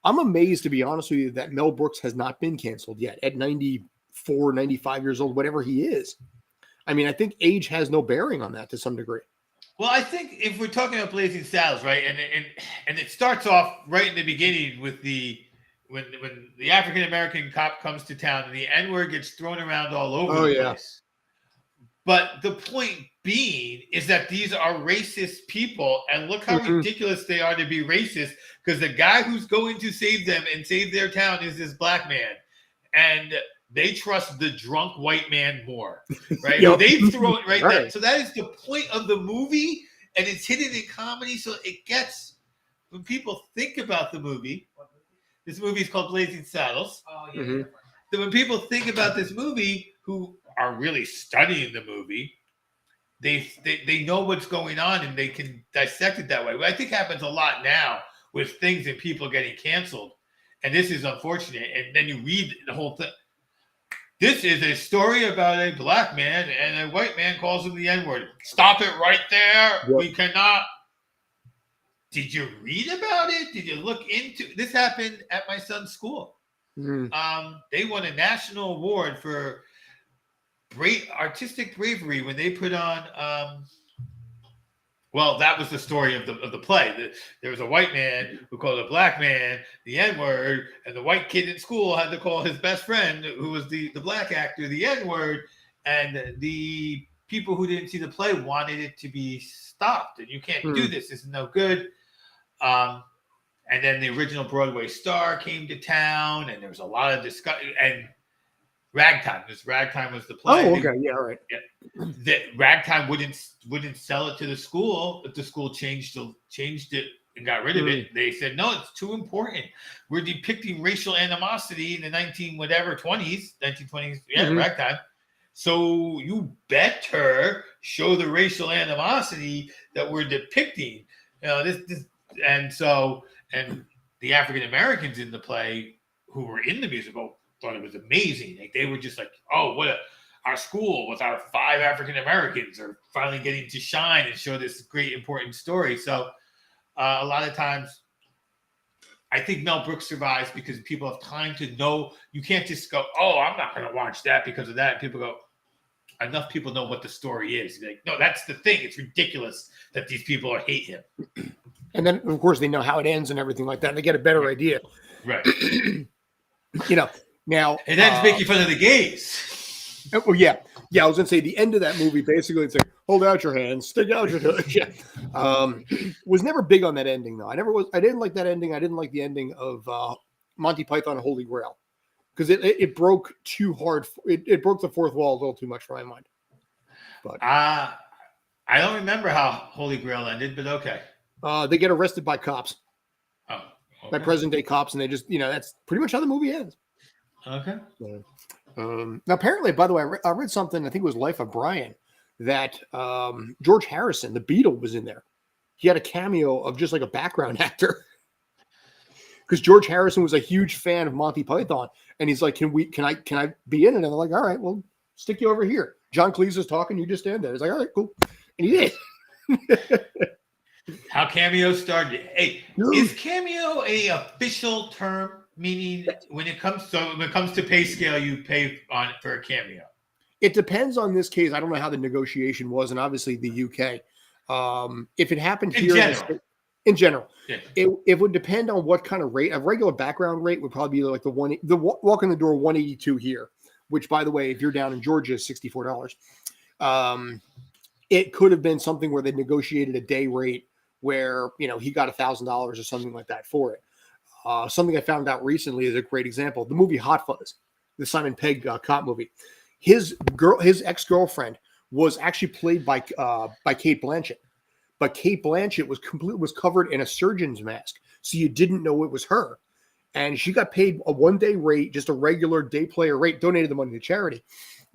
I'm amazed, to be honest with you, that Mel Brooks has not been canceled yet at 94, 95 years old, whatever he is. I mean, I think age has no bearing on that to some degree. Well, I think if we're talking about Blazing Saddles, right, and it starts off right in the beginning with when the African American cop comes to town and the N-word gets thrown around all over the place. But the point being is that these are racist people, and look how ridiculous they are to be racist, because the guy who's going to save them and save their town is this black man, and they trust the drunk white man more, right? They throw it right there. So that is the point of the movie, and it's hidden in comedy. So it gets, when people think about the movie. This movie is called Blazing Saddles. Oh, yeah. So when people think about this movie, who are really studying the movie, they know what's going on and they can dissect it that way. But I think happens a lot now with things and people getting canceled. And this is unfortunate. And then you read the whole thing. This is a story about a black man and a white man calls him the N-word. Stop it right there. Yep. We cannot. Did you read about it? Did you look into this? Happened at my son's school. They won a national award for artistic bravery when they put on. Well, that was the story of the play. There was a white man who called a black man the N-word, and the white kid in school had to call his best friend, who was the black actor, the N-word, and the people who didn't see the play wanted it to be stopped. And you can't do this. This is no good. And then the original Broadway star came to town, and there was a lot of discussion. And Ragtime, Ragtime was the play. Oh, okay, yeah, all right. Yeah. That Ragtime wouldn't sell it to the school. If the school changed it and got rid of it, they said no, it's too important. We're depicting racial animosity in the 1920s. Ragtime. So you better show the racial animosity that we're depicting. And the African Americans in the play who were in the musical thought it was amazing. Like, they were just like, oh, our school with our 5 African Americans are finally getting to shine and show this great important story. So a lot of times I think Mel Brooks survives because people have time to know. You can't just go, oh, I'm not going to watch that because of that. And people go, enough people know what the story is. Like, no, that's the thing. It's ridiculous that these people hate him. And then, of course, they know how it ends and everything like that. And they get a better idea. Right. Now. And then making fun of the gays. Well, yeah. I was going to say the end of that movie, basically, it's like, hold out your hands, stick out your toes. Yeah. Was never big on that ending, though. I didn't like that ending. I didn't like the ending of Monty Python and Holy Grail. Because it broke too hard. It broke the fourth wall a little too much for my mind. But I don't remember how Holy Grail ended, but okay. They get arrested by cops. Oh, okay. By present day cops, and they just, that's pretty much how the movie ends. Okay. Now, apparently, by the way, I read something, I think it was Life of Brian, that George Harrison, the Beatle, was in there. He had a cameo of just like a background actor. Because George Harrison was a huge fan of Monty Python, and he's like, "Can I be in it?" And they're like, "All right, well, stick you over here." John Cleese is talking, you just stand there. He's like, "All right, cool," and he did. How cameo started? Hey, is cameo a official term? Meaning, when it comes to pay scale, you pay on it for a cameo. It depends on this case. I don't know how the negotiation was, and obviously the UK. If it happened here in general, yeah. it would depend on what kind of rate. A regular background rate would probably be like the walk in the door 182 here, which, by the way, if you're down in Georgia, is $64. It could have been something where they negotiated a day rate where he got $1,000 or something like that for it. Something I found out recently is a great example. The movie Hot Fuzz, the Simon Pegg cop movie. His ex-girlfriend was actually played by Cate Blanchett. But Cate Blanchett was covered in a surgeon's mask, so you didn't know it was her. And she got paid a one-day rate, just a regular day player rate, donated the money to charity.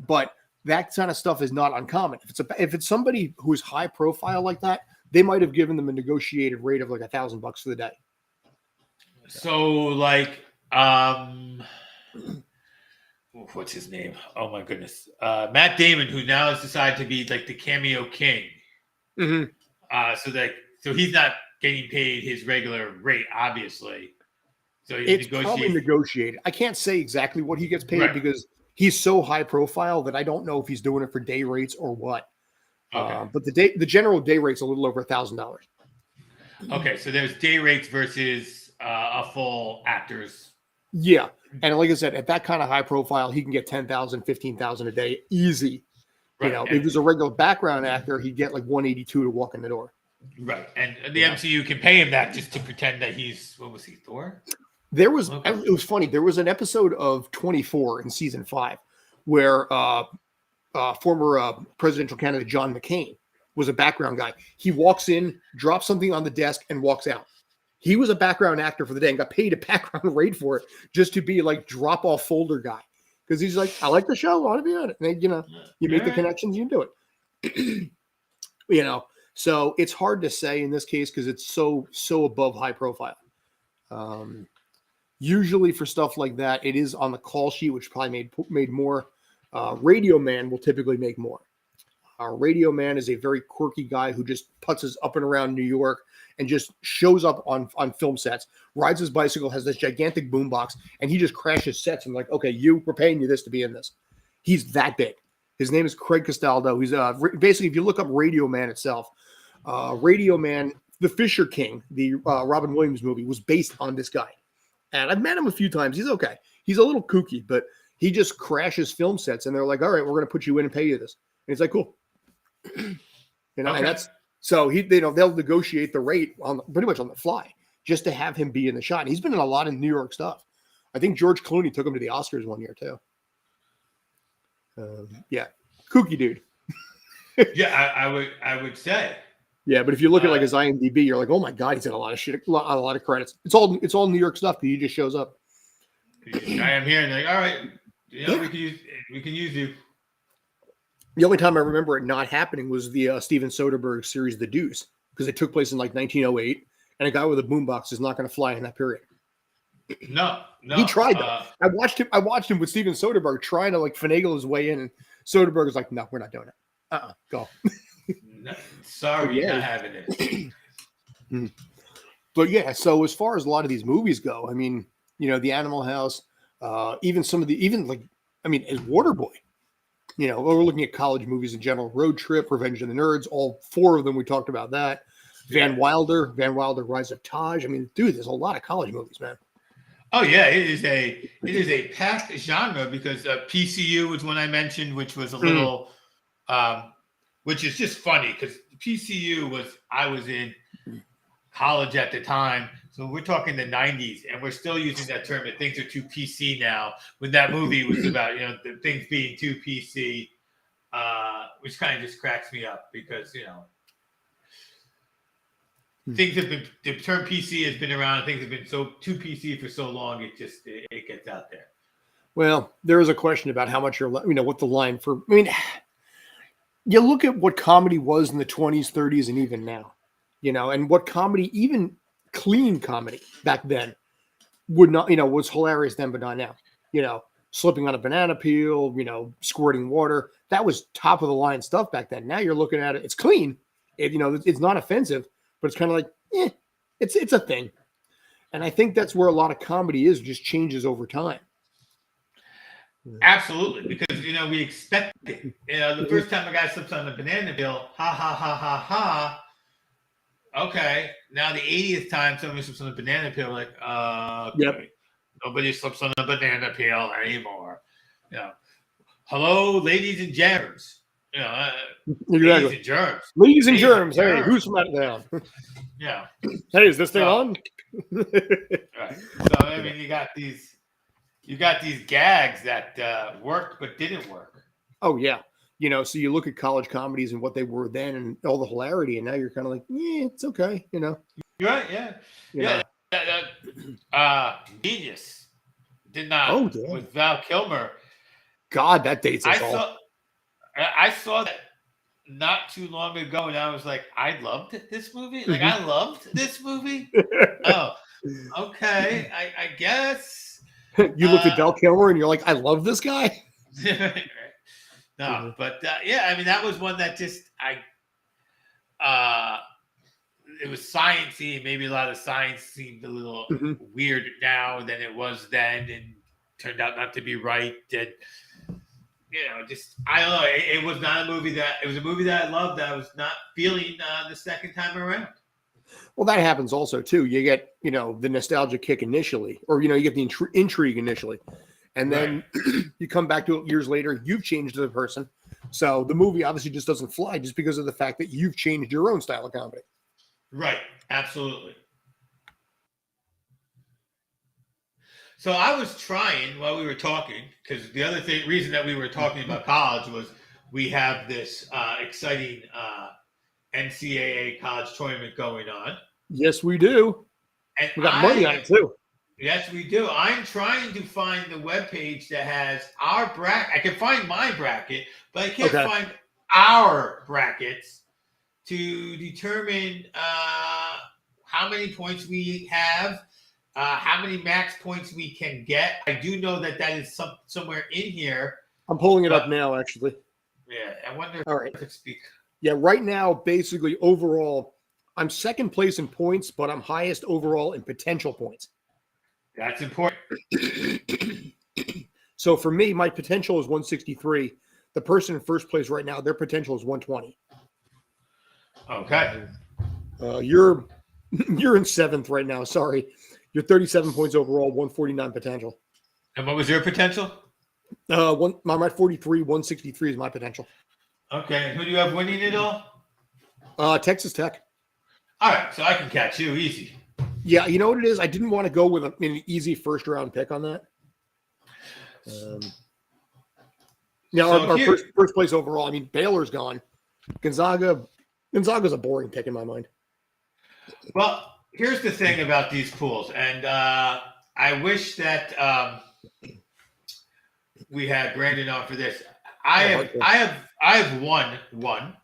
But that kind of stuff is not uncommon. If it's somebody who's high profile like that, they might have given them a negotiated rate of like $1,000 for the day. So, like, what's his name? Oh my goodness, Matt Damon, who now has decided to be like the cameo king. Mm-hmm. So he's not getting paid his regular rate, obviously. So it's probably negotiated. I can't say exactly what he gets paid because he's so high profile that I don't know if he's doing it for day rates or what. Okay. But the general day rate's a little over $1,000. Okay, so there's day rates versus a full actor's. Yeah, and like I said, at that kind of high profile, he can get $10,000, $15,000 a day, easy. Right. If he was a regular background actor, he'd get like 182 to walk in the door. Right, and the MCU can pay him that just to pretend that he's Thor? It was funny. There was an episode of 24 in season 5 where former presidential candidate John McCain was a background guy. He walks in, drops something on the desk, and walks out. He was a background actor for the day and got paid a background rate for it just to be like drop-off folder guy. Because he's like, I like the show, I want to be on it. And then, you make the connections, you do it. So it's hard to say in this case because it's so above high profile. Usually for stuff like that, it is on the call sheet, which probably made more. Radio Man will typically make more. Radio Man is a very quirky guy who just putzes up and around New York and just shows up on film sets, rides his bicycle, has this gigantic boombox, and he just crashes sets. I'm like, okay, we're paying you this to be in this. He's that big. His name is Craig Castaldo. He's basically, if you look up Radio Man itself, Radio Man, The Fisher King, the Robin Williams movie, was based on this guy. And I've met him a few times. He's okay. He's a little kooky, but he just crashes film sets, and they're like, all right, we're going to put you in and pay you this. And he's like, cool. And that's so they'll negotiate the rate pretty much on the fly just to have him be in the shot. And he's been in a lot of New York stuff. I think George Clooney took him to the Oscars one year too. Kooky dude. I would say. Yeah, but if you look at like his IMDb, you're like, oh my god, he's in a lot of shit, a lot of credits. It's all New York stuff. He just shows up. I am here, and they're like, all right, we can use you. The only time I remember it not happening was the Steven Soderbergh series, The Deuce, because it took place in like 1908, and a guy with a boombox is not going to fly in that period. No. He tried though. I watched him with Steven Soderbergh trying to like finagle his way in, and Soderbergh was like, "No, we're not doing it. Go." No, sorry, not having it. But yeah, so as far as a lot of these movies go, I mean, The Animal House, even as Waterboy. we're looking at college movies in general. Road Trip, Revenge of the Nerds, all 4 of them. We talked about that. Van Wilder, Rise of Taj. I mean, dude, there's a lot of college movies, man. Oh yeah, it is a packed genre because PCU was one I mentioned, which was a little, which is just funny because PCU I was in college at the time, so we're talking the 90s, and we're still using that term that things are too PC now. When that movie was about the things being too PC, which kind of just cracks me up because things have been, the term PC has been around. Things have been so too PC for so long. It gets out there. Well, there is a question about how much what the line for. I mean, you look at what comedy was in the 20s, 30s, and even now, and what comedy, even clean comedy back then, would not, was hilarious then, but not now. Slipping on a banana peel, squirting water. That was top of the line stuff back then. Now you're looking at it. It's clean. It's not offensive. But it's kind of like, it's a thing. And I think that's where a lot of comedy just changes over time. Absolutely. Because, we expect it. The first time a guy slips on a banana peel, ha, ha, ha, ha, ha. Okay. Now the 80th time somebody slips on a banana peel, like, okay. Nobody slips on a banana peel anymore. Hello, ladies and germs. Ladies and germs. Ladies and germs. Hey, who's from out of town? Yeah. Hey, is this thing on? Right. So I mean, you got these gags that worked but didn't work. Oh yeah. So you look at college comedies and what they were then, and all the hilarity, and now you're kind of like, it's okay. You're right. Yeah. Genius did not. Oh, yeah. With Val Kilmer. God, that dates us all. I saw that not too long ago, and I was like, I loved this movie. Like, I loved this movie. Oh, okay. I guess. You looked at Val Kilmer, and you're like, I love this guy. No, but I mean, that was one that just it was sciencey. Maybe a lot of science seemed a little weird now than it was then, and turned out not to be right. And I don't know. It was not a movie that. It was a movie that I loved. That I was not feeling the second time around. Well, that happens also too. You get the nostalgia kick initially, or you get the intrigue initially, and then you come back to it years later. You've changed as a person, so the movie obviously just doesn't fly just because of the fact that you've changed your own style of comedy. Right. Absolutely. So I was trying while we were talking, because the other reason that we were talking about college was we have this exciting NCAA college tournament going on. Yes, we do. And we got money on it too. Yes, we do. I'm trying to find the webpage that has our bracket. I can find my bracket, but I can't find our brackets to determine how many points we have. How many max points we can get. I do know that is somewhere in here. I'm pulling it up now, actually. Yeah, I wonder if it's speak. Yeah, right now, basically, overall, I'm second place in points, but I'm highest overall in potential points. That's important. So for me, my potential is 163. The person in first place right now, their potential is 120. Okay. You're in seventh right now. Sorry. You're 37 points overall, 149 potential. And what was your potential? I'm at 43, 163 is my potential. Okay. Who do you have winning it all? Texas Tech. All right. So I can catch you easy. Yeah. You know what it is? I didn't want to go with an easy first round pick on that. Our first place overall. I mean, Baylor's gone. Gonzaga's a boring pick in my mind. Well, here's the thing about these pools, and I wish that we had Brandon on for this. I have won one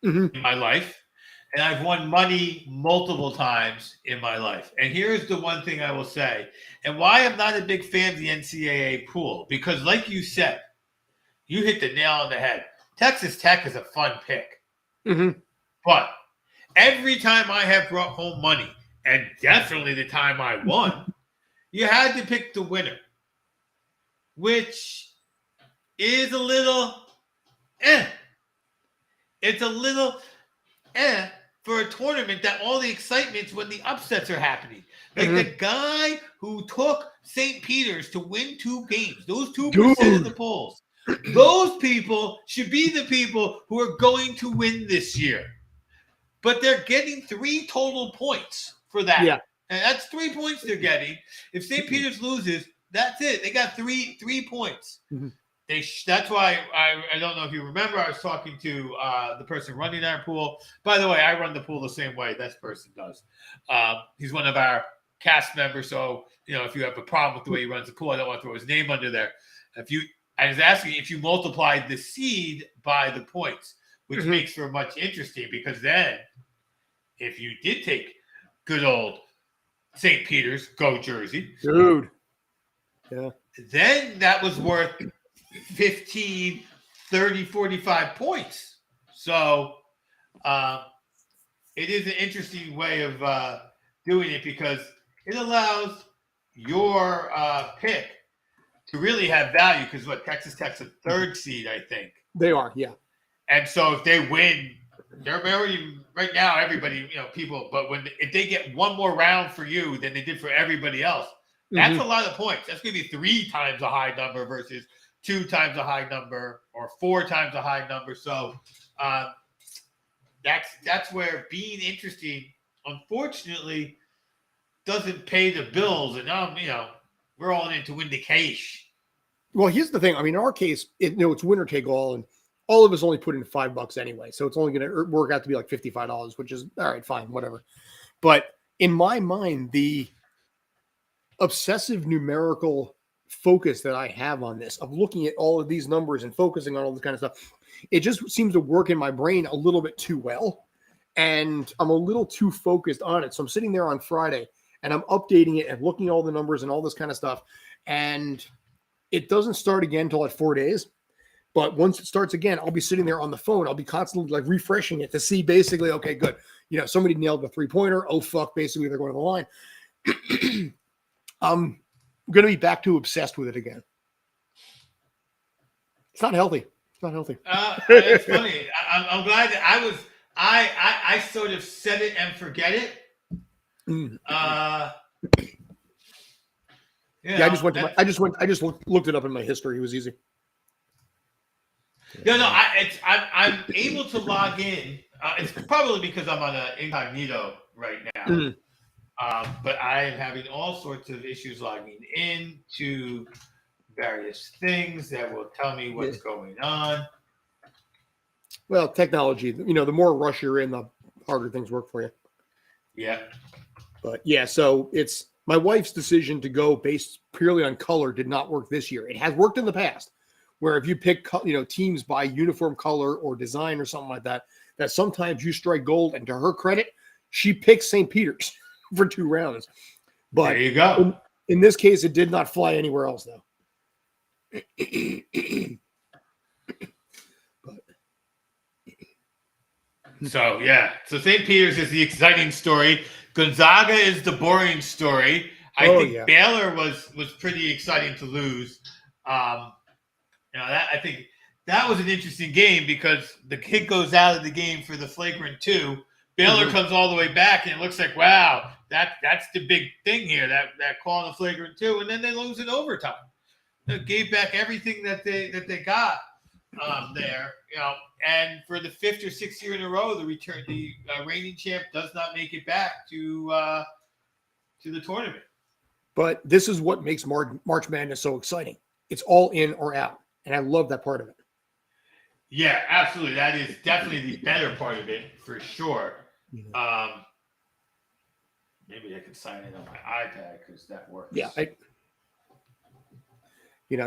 in my life, and I've won money multiple times in my life. And here's the one thing I will say, and why I'm not a big fan of the NCAA pool, because like you said, you hit the nail on the head. Texas Tech is a fun pick. But every time I have brought home money, and definitely the time I won, you had to pick the winner, which is a little It's a little for a tournament that all the excitement's when the upsets are happening. Like the guy who took St. Peter's to win 2 games, those 2% of the polls, those people should be the people who are going to win this year. But they're getting 3 total points for that. Yeah. And that's 3 points they're getting. If St. Peter's loses, that's it. They got 3 points. Mm-hmm. That's why I don't know if you remember, I was talking to the person running our pool. By the way, I run the pool the same way this person does. He's one of our cast members, so if you have a problem with the way he runs the pool, I don't want to throw his name under there. I was asking if you multiplied the seed by the points, which makes for much interesting, because then if you did take good old St. Peter's, go Jersey, dude, yeah, then that was worth 15, 30, 45 points. So it is an interesting way of doing it, because it allows your pick to really have value, because Texas Tech's a 3rd seed, I think. They are, yeah. And so if they win, they're already right now, everybody, people, but if they get one more round for you than they did for everybody else, that's a lot of points. That's going to be 3 times a high number versus 2 times a high number or 4 times a high number. So that's where being interesting, unfortunately, doesn't pay the bills. And we're all in to win the cash. Well, here's the thing. I mean, in our case, it's winner take all, and all of us only put in $5 anyway. So it's only going to work out to be like $55, which is all right, fine, whatever. But in my mind, the obsessive numerical focus that I have on this, of looking at all of these numbers and focusing on all this kind of stuff, it just seems to work in my brain a little bit too well. And I'm a little too focused on it. So I'm sitting there on Friday and I'm updating it and looking at all the numbers and all this kind of stuff. And it doesn't start again until like 4 days. But once it starts again, I'll be sitting there on the phone. I'll be constantly like refreshing it to see basically, okay, good. Somebody nailed the 3-pointer. Oh, fuck. Basically, they're going to the line. I'm going to be back to obsessed with it again. It's not healthy. It's not healthy. It's funny. I'm glad that I sort of set it and forget it. I just looked it up in my history. It was easy. No, I'm able to log in. It's probably because I'm on an incognito right now. But I am having all sorts of issues logging in to various things that will tell me what's going on. Well, technology, the more rush you're in, the harder things work for you. Yeah. But yeah, so it's my wife's decision to go based purely on color did not work this year. It has worked in the past, where if you pick, teams by uniform color or design or something like that, that sometimes you strike gold. And to her credit, she picked St. Peter's for 2 rounds. But there you go. In this case, it did not fly anywhere else, though. So St. Peter's is the exciting story. Gonzaga is the boring story. I think Baylor was pretty exciting to lose. I think that was an interesting game, because the kid goes out of the game for the flagrant 2. Baylor comes all the way back, and it looks like, wow, that's the big thing here, that call on the flagrant 2, and then they lose in overtime. They gave back everything that they got there, and for the 5th or 6th year in a row, the reigning champ does not make it back to the tournament. But this is what makes March Madness so exciting. It's all in or out, and I love that part of it. Yeah, absolutely. That is definitely the better part of it, for sure. Maybe I can sign in on my iPad, because that works. Yeah,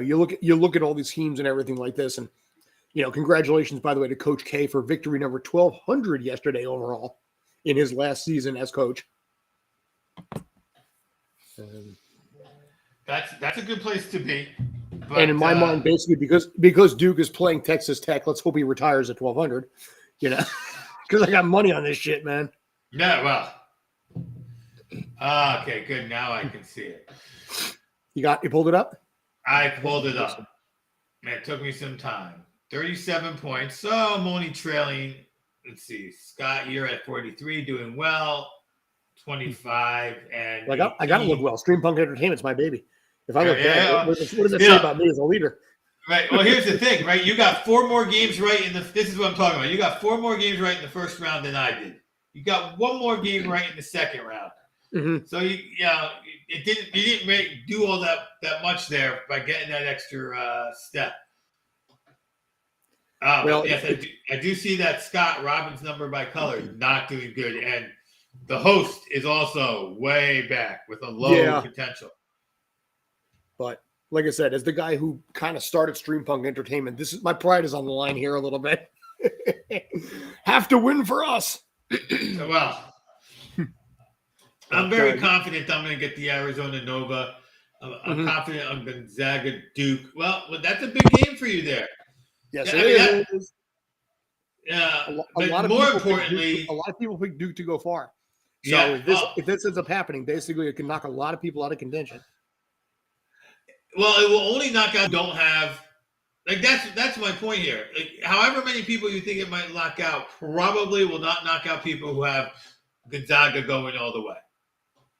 you look at all these teams and everything like this, and congratulations, by the way, to Coach K for victory number 1,200 yesterday overall in his last season as coach. That's a good place to be. But, and in my mind, basically, because Duke is playing Texas Tech, let's hope he retires at 1,200. Because I got money on this shit, man. Yeah, well. Okay, good. Now I can see it. You pulled it up? I pulled it up. It took me some time. 37 points. So I'm only trailing. Let's see. Scott, you're at 43, doing well. 25 and I got to look well. Stream Punk Entertainment's my baby. If I look bad, what does that say about me as a leader? Right. Well, here's the thing, right? You got 4 more games right in the. This is what I'm talking about. You got 4 more games right in the first round than I did. You got 1 more game right in the second round. Mm-hmm. So you didn't do all that much there by getting that extra step. Well, yes, I do see that Scott Robbins' number by color not doing good, and the host is also way back with a low potential. But like I said, as the guy who kind of started Stream Punk Entertainment, this is my pride is on the line here a little bit. Have to win for us. Well, I'm very confident I'm going to get the Arizona Nova. I'm confident I'm Gonzaga Duke. Well, that's a big game for you there. Yes, it is. Yeah, a lot of people pick Duke to go far. So if this ends up happening, basically it can knock a lot of people out of contention. Well, it will only knock out. Don't have that's my point here. However many people you think it might knock out, probably will not knock out people who have Gonzaga going all the way.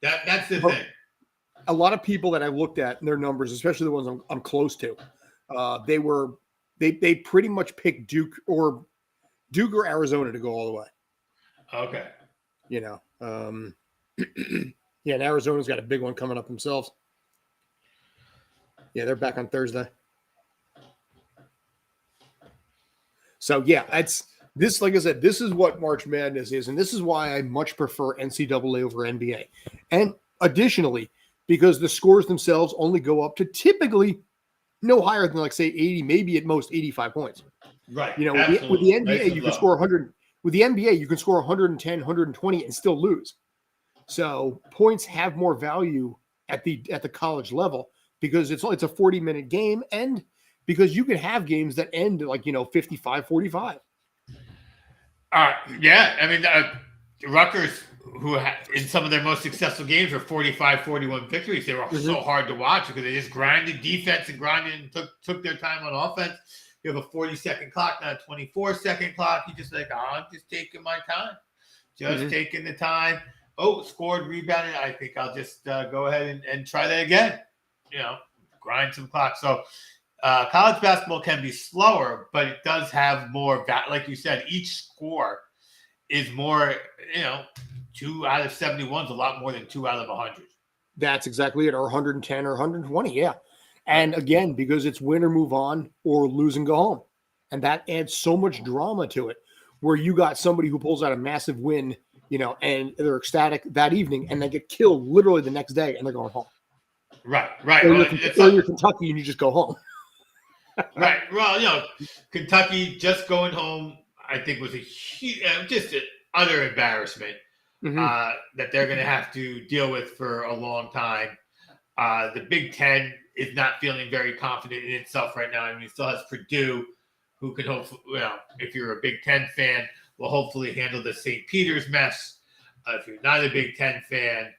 That's the thing. A lot of people that I looked at their numbers, especially the ones I'm close to, they pretty much picked Duke or Arizona to go all the way. Okay. And Arizona's got a big one coming up themselves. Yeah, they're back on Thursday. So that's this. Like I said, this is what March Madness is, and this is why I much prefer NCAA over NBA. And additionally, because the scores themselves only go up to typically no higher than say 80, maybe at most 85 points. Right. With the NBA, you can score 100. With the NBA, you can score 110, 120 and still lose. So points have more value at the college level because it's a 40-minute game, and because you can have games that end 55-45. Yeah, I mean Rutgers, who in some of their most successful games were 45-41 victories. They were so hard to watch because they just grinded defense and took their time on offense. You have a 40-second clock, not a 24-second clock. You just I'm just taking my time. Taking the time. Oh, scored, rebounded. I think I'll just go ahead and try that again. Grind some clock. So college basketball can be slower, but it does have more, like you said, each score is more, 2 out of 71 is a lot more than 2 out of 100. That's exactly it, or 110 or 120, yeah. And again, because it's win or move on or lose and go home. And that adds so much drama to it, where you got somebody who pulls out a massive win, and they're ecstatic that evening, and they get killed literally the next day, and they're going home. Right. Or you're Kentucky, and you just go home. Right. Well, Kentucky just going home, I think, was a huge, just an utter embarrassment that they're going to have to deal with for a long time. The Big Ten is not feeling very confident in itself right now. I mean, it still has Purdue, who can hopefully, if you're a Big Ten fan, will hopefully handle the St. Peter's mess. If you're not a Big Ten fan,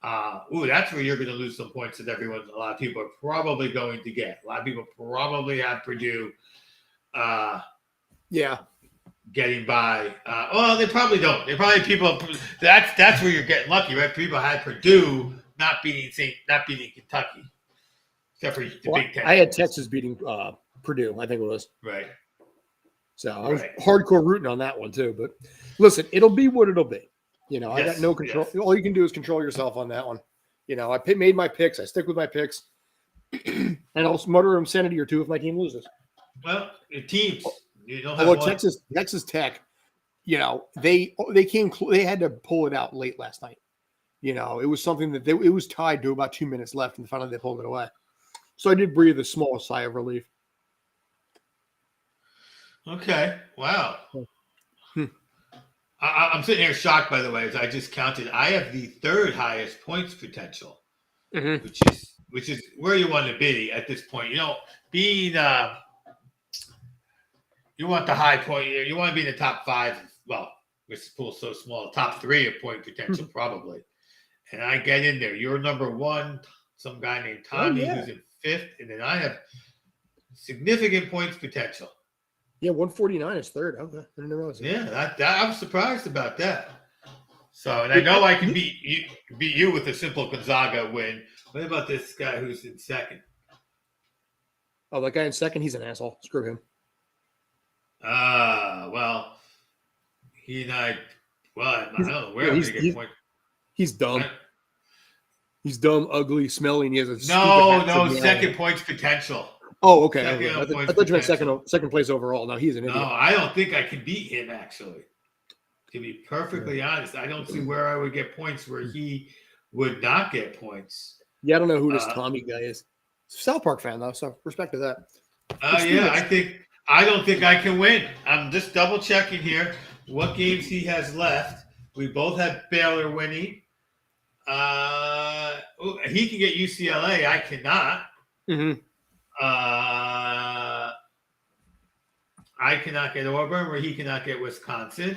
that's where you're going to lose some points that a lot of people are probably going to get. A lot of people probably have Purdue. Getting by. Well, they probably don't. They probably that's where you're getting lucky, right? People had Purdue not beating Kentucky, except for the Big Ten. I had Texas beating Purdue, I think it was. Right. So I was hardcore rooting on that one too. But listen, it'll be what it'll be. I got no control. Yes. All you can do is control yourself on that one. I made my picks. I stick with my picks, and I'll mutter obscenity or two if my team loses. Well, your teams. Although Texas Tech, they had to pull it out late last night. It was something that it was tied to about 2 minutes left, and finally they pulled it away. So I did breathe a small sigh of relief. Okay. Wow. I'm sitting here shocked, by the way, as I just counted. I have the 3rd highest points potential, which is where you want to be at this point. Being you want the high point. You want to be in the top 5. Well, this pool's so small. Top 3 of point potential, probably. And I get in there. You're number 1. Some guy named Tommy who's in 5th, and then I have significant points potential. Yeah, 149 is third. Okay, I didn't realize that. Yeah, I'm surprised about that. So, and I know I can beat you with a simple Gonzaga win. What about this guy who's in second? Oh, that guy in second, he's an asshole. Screw him. Well, he and I don't know where I'm going to get points. He's dumb. He's dumb, ugly, smelly, and he has a second points potential. Oh, okay. I thought you meant second place overall. No, he's an idiot. No, I don't think I can beat him, actually. To be perfectly honest, I don't see where I would get points where he would not get points. Yeah, I don't know who this Tommy guy is. South Park fan, though, so respect to that. I don't think I can win. I'm just double checking here what games he has left. We both have Baylor winning. He can get UCLA. I cannot. Mm-hmm. I cannot get Auburn, where he cannot get Wisconsin.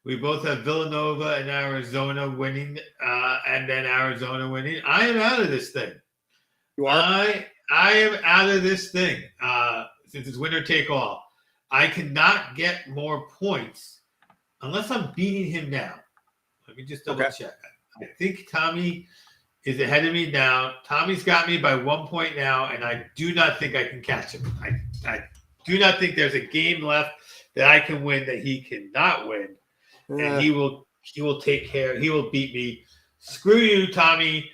We both have Villanova and Arizona winning, and then Arizona winning. I am out of this thing. You are? I am out of this thing. Since it's winner take all, I cannot get more points unless I'm beating him now. Let me just double check. I think Tommy is ahead of me now. Tommy's got me by 1 point now, and I do not think I can catch him. I do not think there's a game left that I can win that he cannot win. And he will take care. He will beat me. Screw you, Tommy.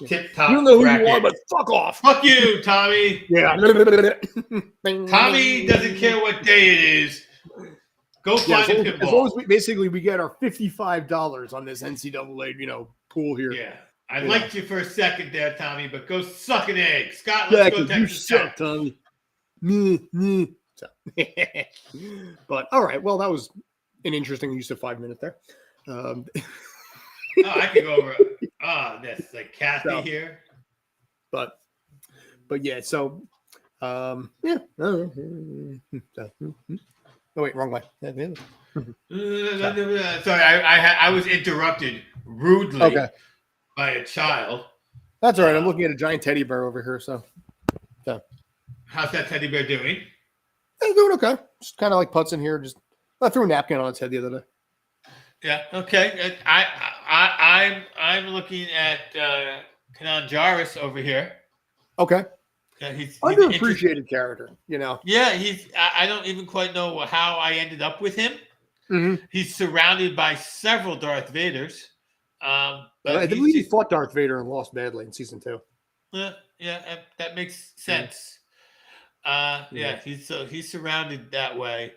Tip top. You don't know who you are, but fuck off. Fuck you, Tommy. Yeah. Tommy doesn't care what day it is. Go find a pinball. As long as we get our $55 on this NCAA, pool here. Yeah. I liked you for a second there, Tommy, but go suck an egg. Scott, let's go Texas Tech. Tommy. But all right, well, that was an interesting use of 5 minutes there. I could go over. That's like Kathy here. But yeah, so yeah. Oh wait, wrong way. Sorry, I was interrupted rudely by a child. That's all right. I'm looking at a giant teddy bear over here. So how's that teddy bear doing? It's doing okay. Just kind of like putts in here. I threw a napkin on its head the other day. Yeah. Okay. I'm looking at Kanan Jarvis over here. Okay. Yeah, he's underappreciated character. Yeah. I don't even quite know how I ended up with him. Mm-hmm. He's surrounded by several Darth Vaders. I believe he fought Darth Vader and lost badly in season 2. Yeah, that makes sense. He's surrounded that way.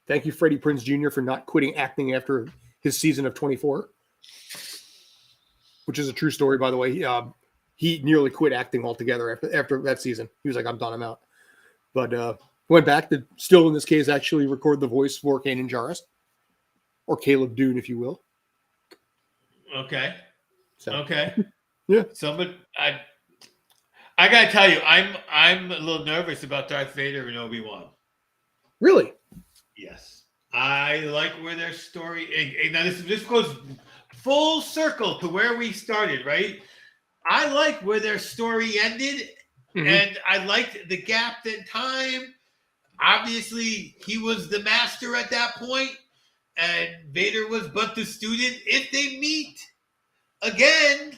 Thank you, Freddie Prinze Jr., for not quitting acting after his season of 24, which is a true story, by the way. He nearly quit acting altogether after that season. He was like, "I'm done, I'm out." But went back to, still in this case, actually record the voice for Kanan Jarrus, or Caleb Dune, if you will. Okay. Okay. Yeah. But I gotta tell you, I'm a little nervous about Darth Vader and Obi-Wan. Really? Yes. I like where their story. And now this goes full circle to where we started, right? I like where their story ended, and I liked the gap in time. Obviously, he was the master at that point, and Vader was but the student. If they meet again,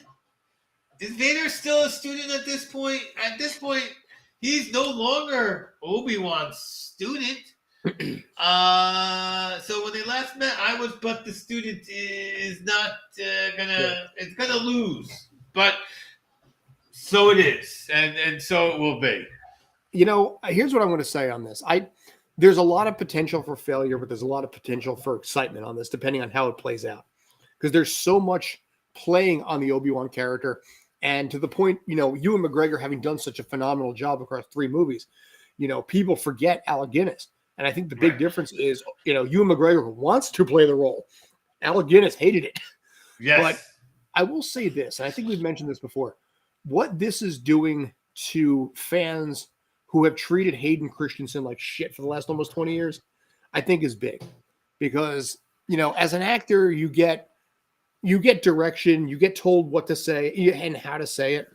is Vader still a student at this point? At this point, he's no longer Obi-Wan's student. So when they last met, I was but the student is not it's gonna lose. But so it is, and so it will be. Here's what I'm going to say on this. There's a lot of potential for failure, but there's a lot of potential for excitement on this, depending on how it plays out. Because there's so much playing on the Obi-Wan character, and to the point, Ewan McGregor having done such a phenomenal job across 3 movies, people forget Alec Guinness. And I think the big difference is, Ewan McGregor wants to play the role. Alec Guinness hated it. Yes. But I will say this, and I think we've mentioned this before. What this is doing to fans who have treated Hayden Christensen like shit for the last almost 20 years, I think is big. Because, as an actor, you get direction, you get told what to say and how to say it.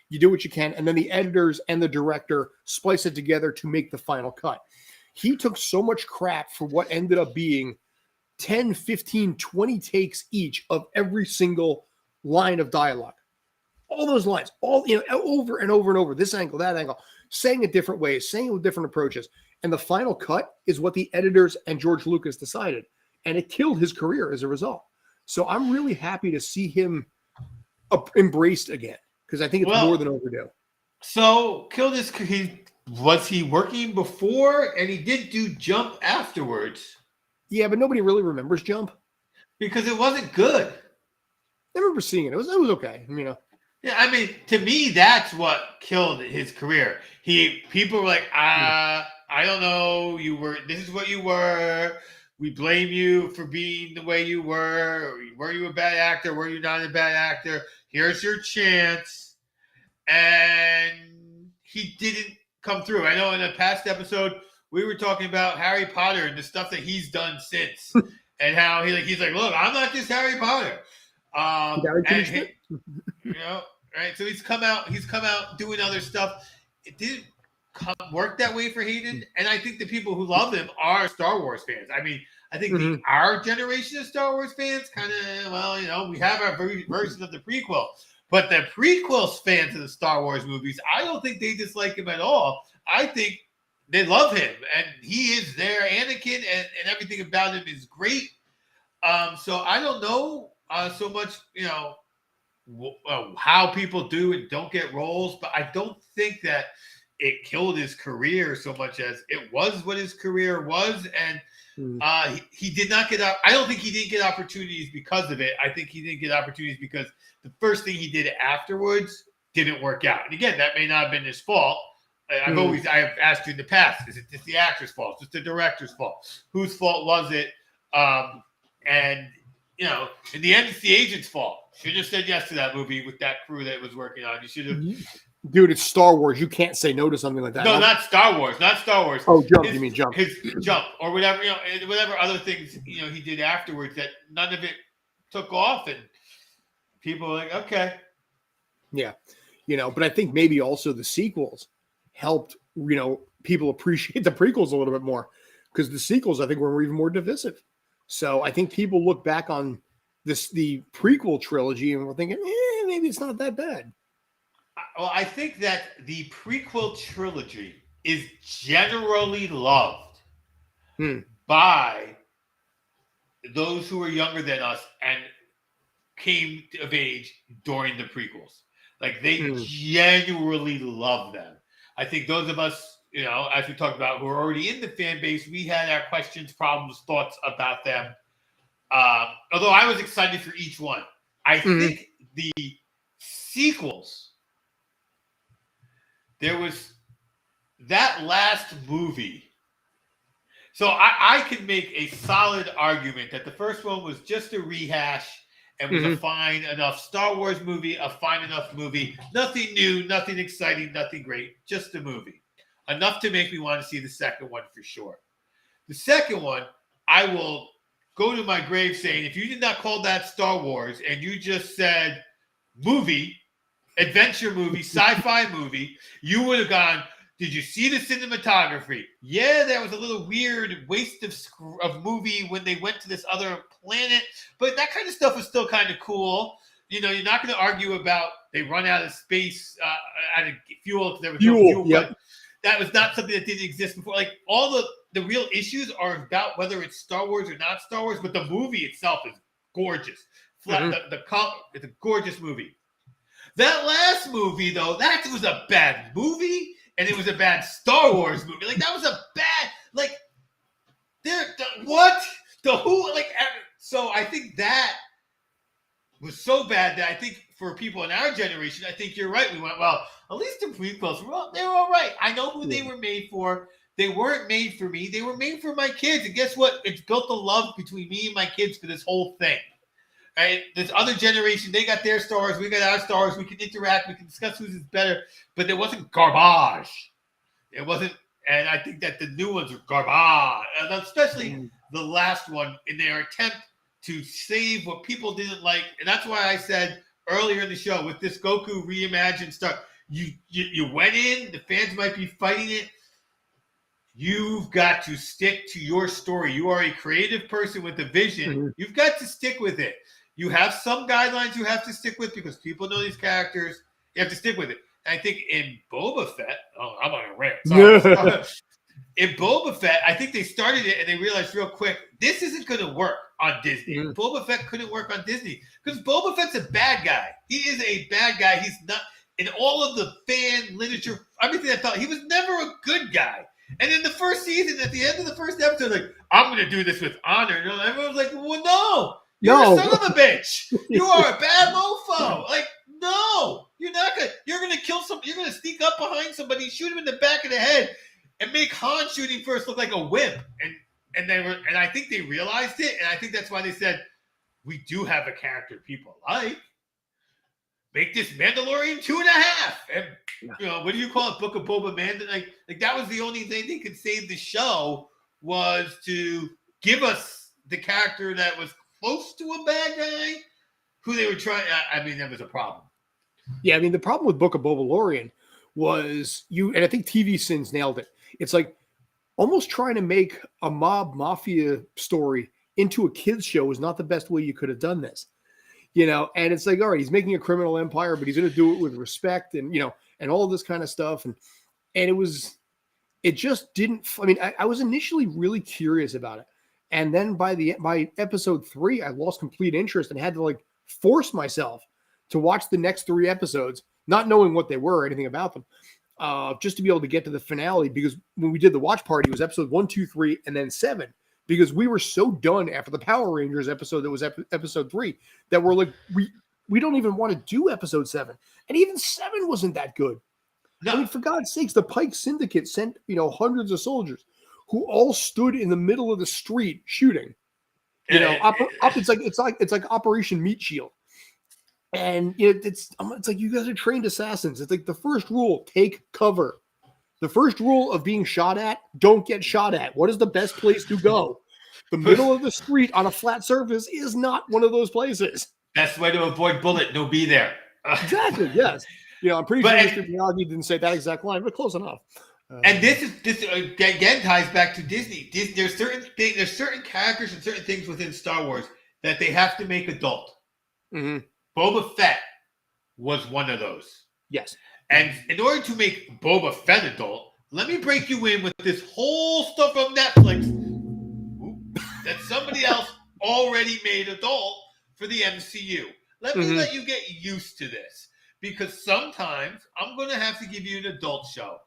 You do what you can, and then the editors and the director splice it together to make the final cut. he took so much crap for what ended up being 10, 15, 20 takes each of every single line of dialogue. All those lines, over and over and over, this angle, that angle, saying it different ways, saying it with different approaches. And the final cut is what the editors and George Lucas decided. And it killed his career as a result. So I'm really happy to see him embraced again, because I think it's more than overdue. So killed his, was he working before? And he did do Jump afterwards. Yeah, but nobody really remembers Jump. Because it wasn't good. I remember seeing it. It was okay. Yeah, I mean, to me, that's what killed his career. People were like, I don't know, this is what you were. We blame you for being the way you were. Were you a bad actor? Were you not a bad actor? Here's your chance. And he didn't come through. I know in a past episode, we were talking about Harry Potter and the stuff that he's done since. And how he's like, look, I'm not just Harry Potter. Right? So he's come out doing other stuff. It didn't work that way for Hayden, and I think the people who love him are Star Wars fans. I mean, I think our generation of Star Wars fans kind of, we have our version of the prequel, but the prequels fans of the Star Wars movies, I don't think they dislike him at all. I think they love him, and he is their Anakin, and everything about him is great. So I don't know so much, how people do and don't get roles, but I don't think that it killed his career so much as it was what his career was, and he did not get up. I don't think he didn't get opportunities because of it. I think he didn't get opportunities because the first thing he did afterwards didn't work out. And again, that may not have been his fault. I've asked you in the past, is it just the actor's fault? Is it the director's fault? Whose fault was it? And in the end, it's the agent's fault. Should have said yes to that movie with that crew that was working on. You should have. Dude, it's Star Wars. You can't say no to something like that. No, not Star Wars. Not Star Wars. Oh, Jump. You mean Jump? His Jump or whatever. Whatever other things he did afterwards that none of it took off, and people were like, okay. Yeah, but I think maybe also the sequels helped. People appreciate the prequels a little bit more because the sequels I think were even more divisive. So I think people look back on the prequel trilogy and we're thinking, maybe it's not that bad. Well, I think that the prequel trilogy is generally loved by those who are younger than us and came of age during the prequels. Like they genuinely love them. I think those of us, as we talked about, who are already in the fan base, we had our questions, problems, thoughts about them. Although I was excited for each one. I think the sequels, there was that last movie. So I can make a solid argument that the first one was just a rehash and was a fine enough Star Wars movie, a fine enough movie. Nothing new, nothing exciting, nothing great. Just a movie. Enough to make me want to see the second one for sure. The second one, I will go to my grave saying, if you did not call that Star Wars and you just said movie, adventure movie, sci-fi movie, you would have gone, did you see the cinematography? Yeah, that was a little weird waste of movie when they went to this other planet, but that kind of stuff was still kind of cool. You're not going to argue about they run out of space, out of fuel because there was no fuel, but that was not something that didn't exist before. Like all the real issues are about whether it's Star Wars or not Star Wars, but the movie itself is gorgeous. The color, it's a gorgeous movie. That last movie, though, that was a bad movie, and it was a bad Star Wars movie. Like that was a bad, what? The who? So I think that was so bad that I think for people in our generation, I think you're right. We went, well, at least the prequels, they were all right. I know who they were made for. They weren't made for me. They were made for my kids. And guess what? It's built a love between me and my kids for this whole thing. Right? This other generation, they got their Star Wars. We got our Star Wars. We can interact. We can discuss who's better. But it wasn't garbage. It wasn't. And I think that the new ones are garbage. And especially the last one in their attempt to save what people didn't like. And that's why I said earlier in the show with this Goku reimagined stuff, you went in, the fans might be fighting it. you've got to stick to your story. You are a creative person with a vision. Mm-hmm. You've got to stick with it. You have some guidelines you have to stick with because people know these characters. You have to stick with it. And I think in Boba Fett, I'm on a rant. Sorry. In Boba Fett, I think they started it and they realized real quick, this isn't going to work on Disney. Mm-hmm. Boba Fett couldn't work on Disney because Boba Fett's a bad guy. He is a bad guy. He's not, in all of the fan literature, everything I thought, he was never a good guy. And in the first season, at the end of the first episode, like, I'm going to do this with honor. And everyone was like, well, no. You're a son of a bitch. You are a bad mofo. Like, no. You're not going to. You're going to kill somebody. You're going to sneak up behind somebody, shoot him in the back of the head, and make Han shooting first look like a wimp. And I think they realized it. And I think that's why they said, we do have a character people like. Make this Mandalorian 2.5. And, you know, what do you call it? Book of Boba Mandalorian. Like that was the only thing they could save the show was to give us the character that was close to a bad guy who they were trying. I mean, that was a problem. Yeah, I mean, the problem with Book of Bobalorian was and I think TV Sins nailed it. It's like almost trying to make a mafia story into a kid's show is not the best way you could have done this. You know, and it's like, all right, he's making a criminal empire, but he's going to do it with respect and, you know, and all this kind of stuff. And it just didn't, I mean, I was initially really curious about it. And then by episode 3, I lost complete interest and had to like force myself to watch the next 3 episodes, not knowing what they were or anything about them, just to be able to get to the finale. Because when we did the watch party, it was episode 1, 2, 3, and then 7. Because we were so done after the Power Rangers episode that was episode 3 that we're like, we don't even want to do episode 7. And even 7 wasn't that good. No. I mean, for God's sakes, the Pike Syndicate sent, you know, hundreds of soldiers who all stood in the middle of the street shooting. You know, it's like Operation Meat Shield. And you know, it's like you guys are trained assassins. It's like the first rule, take cover. The first rule of being shot at, don't get shot at. What is the best place to go? The middle of the street on a flat surface is not one of those places. Best way to avoid bullet, no be there. Exactly, yes. You know, I'm pretty sure Mr. Miyagi didn't say that exact line, but close enough. And this again ties back to Disney. There's certain characters and certain things within Star Wars that they have to make adult. Mm-hmm. Boba Fett was one of those. Yes. And in order to make Boba Fett adult, let me break you in with this whole stuff from Netflix that somebody else already made adult for the MCU. Let me let you get used to this. Because sometimes I'm going to have to give you an adult show.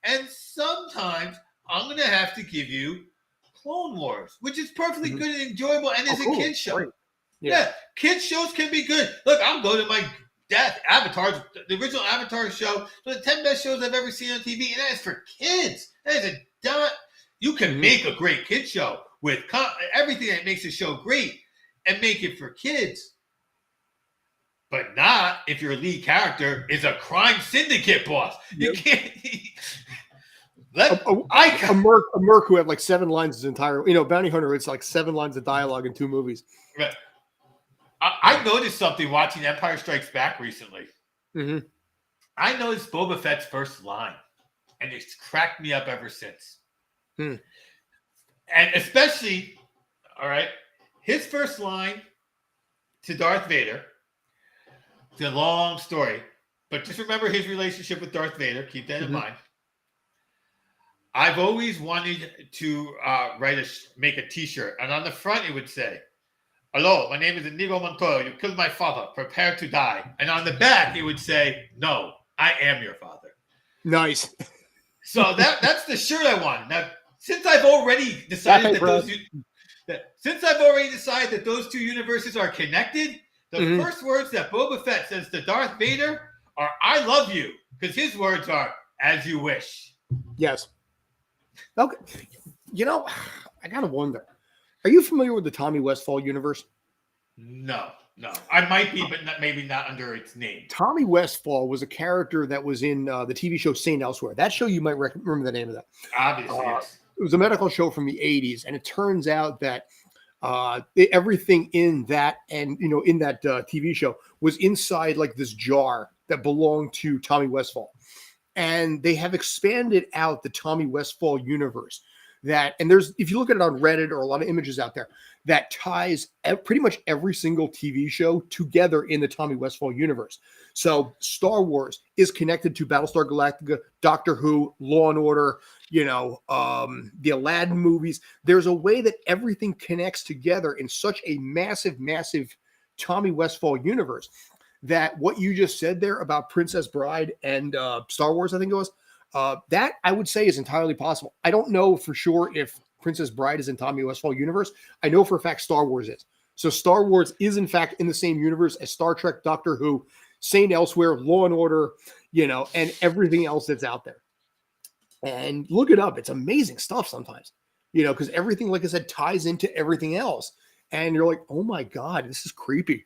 And sometimes I'm going to have to give you Clone Wars, which is perfectly good and enjoyable and is a kid's show. Right. Yeah, kids shows can be good. Look, I'm going to my Avatar, the original Avatar show, the 10 best shows I've ever seen on TV, and that is for kids. That is you can make a great kid show with everything that makes a show great and make it for kids. But not if your lead character is a crime syndicate boss. You can't. A merc who had like 7 lines his entire, you know, Bounty Hunter, it's like 7 lines of dialogue in 2 movies. Right. I noticed something watching Empire Strikes Back recently. Mm-hmm. I noticed Boba Fett's first line, and it's cracked me up ever since. And especially, all right, his first line to Darth Vader. It's a long story, but just remember his relationship with Darth Vader. Keep that in mind. I've always wanted to make a T-shirt, and on the front it would say, "Hello, my name is Inigo Montoya. You killed my father. Prepare to die." And on the back it would say, "No, I am your father." Nice. So that's the shirt I want. Now, since I've already decided that those two universes are connected. The first words that Boba Fett says to Darth Vader are, "I love you," because his words are, "As you wish." Yes. Okay. You know, I gotta wonder. Are you familiar with the Tommy Westphall universe? No. I might be, but maybe not under its name. Tommy Westphall was a character that was in the TV show Saint Elsewhere. That show, you might remember the name of that. Obviously, yes. It was a medical show from the 80s, and it turns out that everything in that and in that TV show was inside like this jar that belonged to Tommy Westphall. and they have expanded out the Tommy Westfall universe. And there's, if you look at it on Reddit or a lot of images out there, that ties pretty much every single TV show together in the Tommy Westfall universe. So Star Wars is connected to Battlestar Galactica, Doctor Who, Law and Order, the Aladdin movies. There's a way that everything connects together in such a massive, massive Tommy Westfall universe that what you just said there about Princess Bride and Star Wars, I think it was, that I would say is entirely possible. I don't know for sure if Princess Bride is in Tommy Westfall universe. I know for a fact Star Wars is. So Star Wars is in fact in the same universe as Star Trek, Doctor Who, Saint Elsewhere, Law and Order, and everything else that's out there. And look it up. It's amazing stuff sometimes, because everything, like I said, ties into everything else. And you're like, oh my God, this is creepy.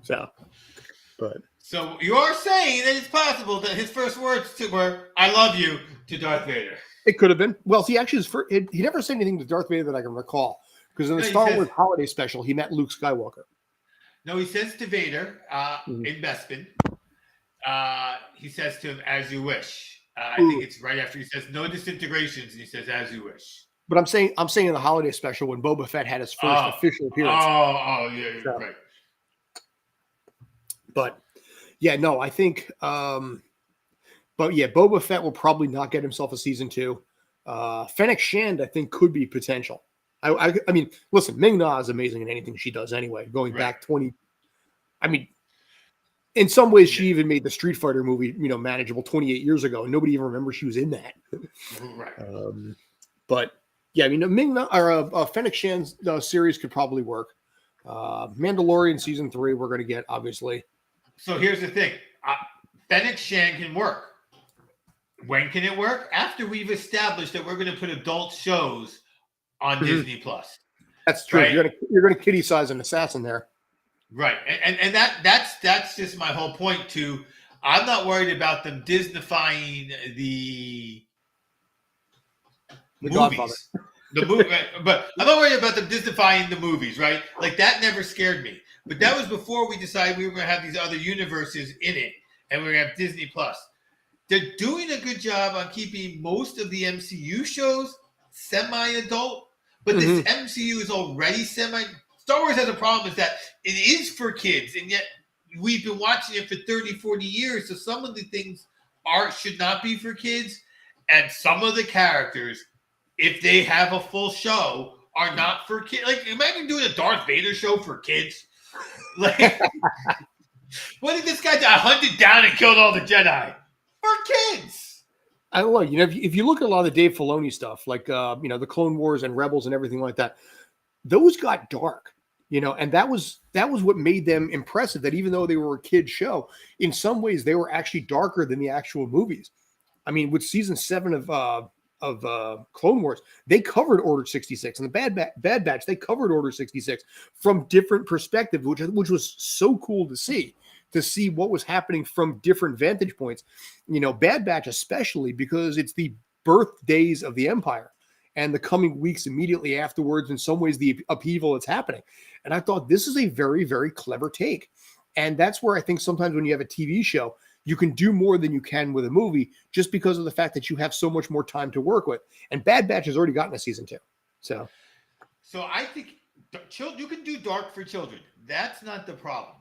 So you are saying that it's possible that his first words were "I love you" to Darth Vader. It could have been. Well, see, actually, he never said anything to Darth Vader that I can recall. Because in the Star Wars Holiday Special, he met Luke Skywalker. No, he says to Vader in Bespin. He says to him, "As you wish." I think it's right after he says, "No disintegrations," and he says, "As you wish." But I'm saying in the Holiday Special when Boba Fett had his first official appearance. Yeah, so, right. But yeah, no, I think. But yeah, Boba Fett will probably not get himself a season 2. Fennec Shand, I think, could be potential. I mean, listen, Ming-Na is amazing in anything she does anyway. Going back 20, I mean, in some ways, she even made the Street Fighter movie, manageable 28 years ago, and nobody even remembers she was in that. Right. But yeah, I mean, Ming-Na or Fennec Shand's series could probably work. Mandalorian season 3, we're going to get, obviously. So here's the thing: Fennec Shand can work. When can it work? After we've established that we're going to put adult shows on Disney Plus. That's true. Right? You're going to kitty size an assassin there. Right. And that's just my whole point too. I'm not worried about them Disneyfying the movies. Godfather. The movie, but I'm not worried about them Disneyfying the movies, right? Like that never scared me. But that was before we decided we were going to have these other universes in it, and we're going to have Disney Plus. They're doing a good job on keeping most of the MCU shows semi-adult, but this MCU is already semi. Star Wars has a problem is that it is for kids, and yet we've been watching it for 30, 40 years. So some of the things should not be for kids, and some of the characters, if they have a full show, are not for kids. Like, imagine doing a Darth Vader show for kids. Like, what if this guy hunted down and killed all the Jedi? For kids. I don't know. If you look at a lot of the Dave Filoni stuff, like the Clone Wars and Rebels and everything like that, those got dark. And that was what made them impressive. That even though they were a kid show, in some ways they were actually darker than the actual movies. I mean, with season 7 of Clone Wars, they covered Order 66, and the Bad Batch, they covered Order 66 from different perspectives, which was so cool to see what was happening from different vantage points. Bad Batch especially, because it's the birthdays of the Empire and the coming weeks immediately afterwards, in some ways, the upheaval that's happening. And I thought this is a very, very clever take. And that's where I think sometimes when you have a TV show, you can do more than you can with a movie just because of the fact that you have so much more time to work with. And Bad Batch has already gotten a season 2. So I think you can do dark for children. That's not the problem.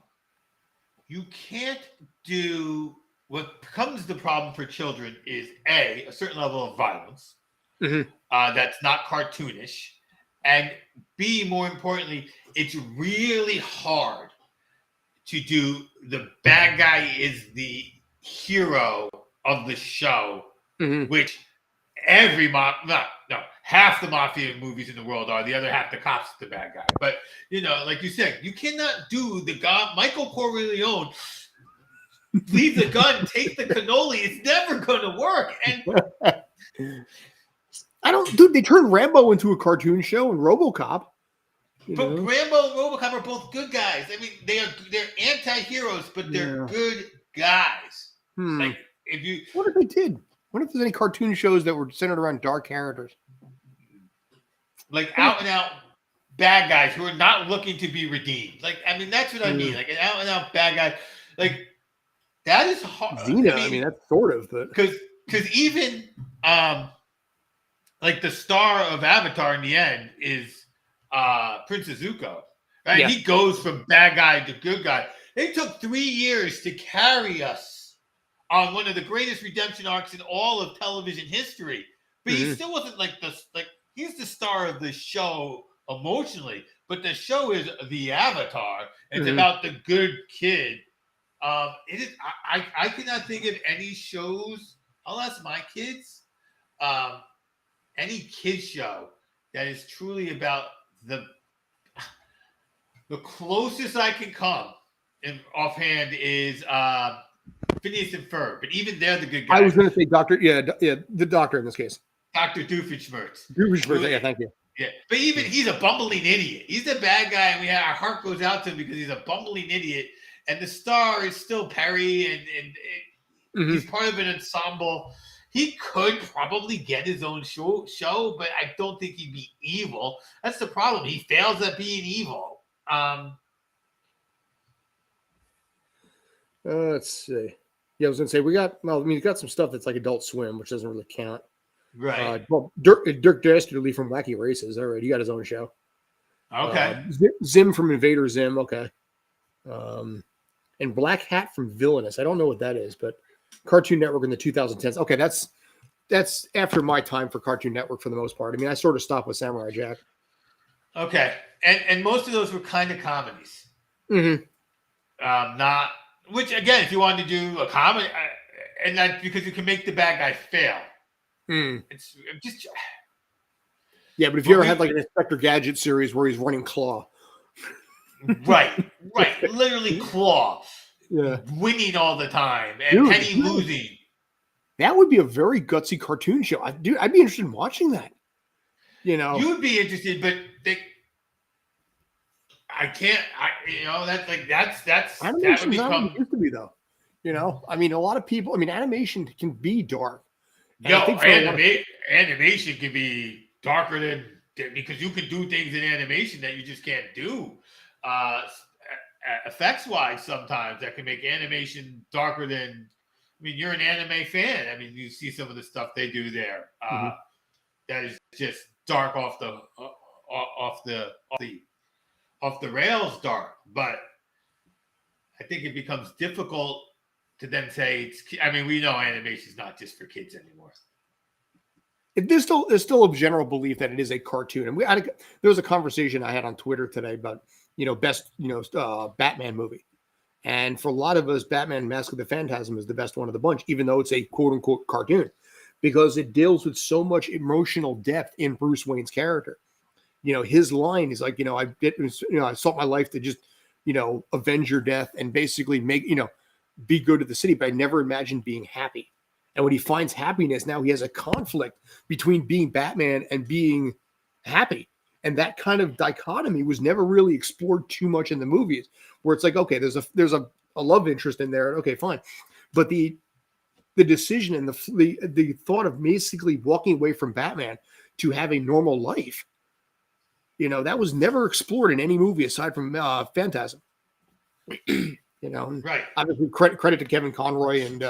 You can't do what becomes the problem for children is a certain level of violence that's not cartoonish, and B, more importantly, it's really hard to do the bad guy is the hero of the show, which half the mafia movies in the world are. The other half, the cops, the bad guy. But like you said, you cannot do the guy Michael Corleone. Leave the gun, take the cannoli. It's never going to work. And they turned Rambo into a cartoon show and RoboCop. But Rambo and RoboCop are both good guys. I mean, they're anti-heroes, but they're good guys. Like what if they did? What if there's any cartoon shows that were centered around dark characters? Like out and out bad guys who are not looking to be redeemed. Like, I mean, that's what I mean. Like an out and out bad guy. Like, That is hard. Xena, I mean, that's sort of, but because even like the star of Avatar in the end is Princess Zuko, right? Yeah. He goes from bad guy to good guy. They took 3 years to carry us on one of the greatest redemption arcs in all of television history, but he still wasn't he's the star of the show emotionally, but the show is the Avatar. It's about the good kid. It is. I cannot think of any shows. I'll ask my kids. Any kids show that is truly about the closest I can come in offhand is Phineas and Ferb, but even they're the good guys. I was going to say Doctor. Yeah, the Doctor in this case. Dr. Doofenshmirtz. Doofenshmirtz. Yeah, thank you. Yeah, but even he's a bumbling idiot. He's the bad guy, and our heart goes out to him because he's a bumbling idiot. And the star is still Perry, and he's part of an ensemble. He could probably get his own show, but I don't think he'd be evil. That's the problem. He fails at being evil. Let's see. Yeah, I was gonna say we got. Well, I mean, you got some stuff that's like Adult Swim, which doesn't really count. Right. Well, Dirk Dastardly from Wacky Races. All right, he got his own show. Okay. Zim from Invader Zim. Okay. And Black Hat from Villainous. I don't know what that is, but Cartoon Network in the 2010s. Okay, that's after my time for Cartoon Network for the most part. I mean, I sort of stopped with Samurai Jack. Okay, and most of those were kind of comedies. Not which again, if you wanted to do a comedy, and that because you can make the bad guy fail. It's just but if you ever had like an Inspector Gadget series where he's running Claw. Right, literally Claw. Yeah. Winning all the time and Penny losing. That would be a very gutsy cartoon show. I'd be interested in watching that. You know, you would be interested, but I can't. That would become not used to be though. You know, I mean, a lot of people. I mean, animation can be dark. Animation can be darker than because you can do things in animation that you just can't do. Effects wise, sometimes that can make animation darker than. I mean, you're an anime fan. I mean, you see some of the stuff they do there. That is just dark off the rails, dark. But I think it becomes difficult to then say it's. I mean, we know animation is not just for kids anymore. There's still a general belief that it is a cartoon, and there was a conversation I had on Twitter today about best Batman movie, and for a lot of us, Batman: Mask of the Phantasm is the best one of the bunch, even though it's a quote unquote cartoon, because it deals with so much emotional depth in Bruce Wayne's character. His line is like, I sought my life to just avenge your death and basically make be good to the city, but I never imagined being happy. And when he finds happiness, now he has a conflict between being Batman and being happy. And that kind of dichotomy was never really explored too much in the movies, where it's like, okay, there's a love interest in there. Okay, fine. But the decision and the thought of basically walking away from Batman to have a normal life, that was never explored in any movie aside from Phantasm. Right. Obviously credit to Kevin Conroy and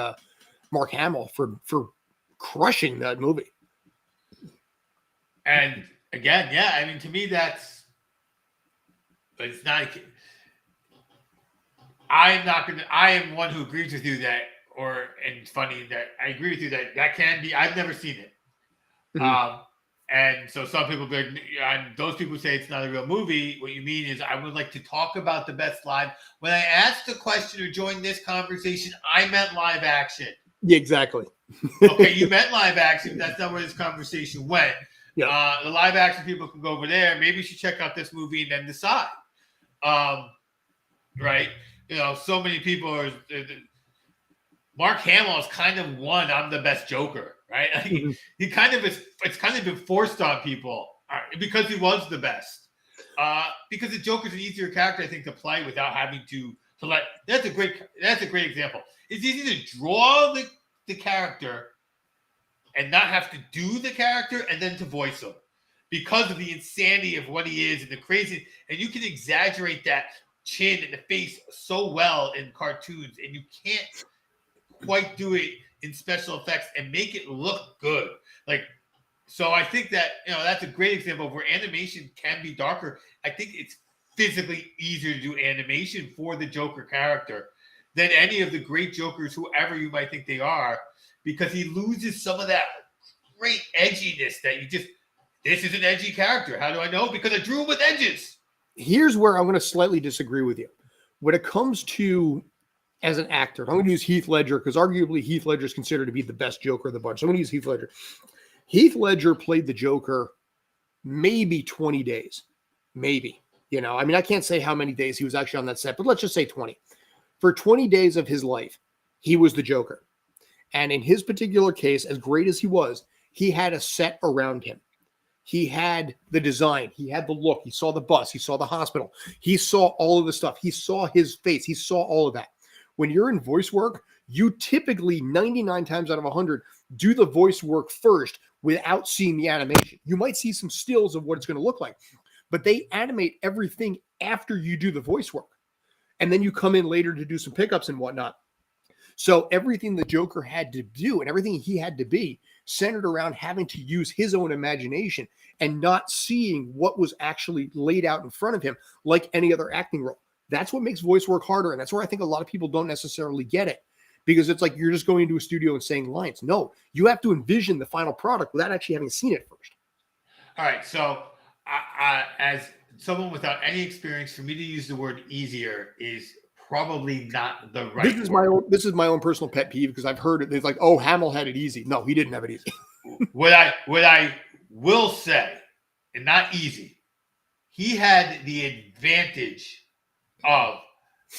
Mark Hamill for crushing that movie. And again, yeah, I mean, to me, it's not. I am one who agrees with you that, and funny that I agree with you that can be. I've never seen it. And so some people, and those people say it's not a real movie. What you mean is I would like to talk about the best live. When I asked the question or joined this conversation, I meant live action. Yeah, exactly. Okay, you meant live action. That's not where this conversation went. Yeah. The live action people can go over there. Maybe you should check out this movie and then decide. Right? So many people are. Mark Hamill is kind of I'm the best Joker, right? He kind of is. It's kind of been forced on people because he was the best. Because the Joker's an easier character, I think, to play without having to let. That's a great example. It's easy to draw the character and not have to do the character and then to voice him because of the insanity of what he is and the crazy. And you can exaggerate that chin and the face so well in cartoons, and you can't quite do it in special effects and make it look good. Like, so I think that, that's a great example of where animation can be darker. I think it's physically easier to do animation for the Joker character than any of the great Jokers, whoever you might think they are, because he loses some of that great edginess that this is an edgy character. How do I know? Because I drew him with edges. Here's where I'm going to slightly disagree with you. When it comes to, as an actor, I'm going to use Heath Ledger, because arguably Heath Ledger is considered to be the best Joker of the bunch. So I'm going to use Heath Ledger. Heath Ledger played the Joker maybe 20 days. Maybe. I can't say how many days he was actually on that set, but let's just say 20. For 20 days of his life, he was the Joker. And in his particular case, as great as he was, he had a set around him. He had the design. He had the look. He saw the bus. He saw the hospital. He saw all of the stuff. He saw his face. He saw all of that. When you're in voice work, you typically 99 times out of 100 do the voice work first without seeing the animation. You might see some stills of what it's going to look like, but they animate everything after you do the voice work. And then you come in later to do some pickups and whatnot. So everything the Joker had to do and everything he had to be centered around having to use his own imagination and not seeing what was actually laid out in front of him like any other acting role. That's what makes voice work harder. And that's where I think a lot of people don't necessarily get it, because it's like you're just going into a studio and saying lines. No, you have to envision the final product without actually having seen it first. All right. So as someone without any experience, for me to use the word easier is probably not the right word. This is my own personal pet peeve, because I've heard it. It's like, oh, Hamill had it easy. No, he didn't have it easy. What I will say, and not easy, he had the advantage of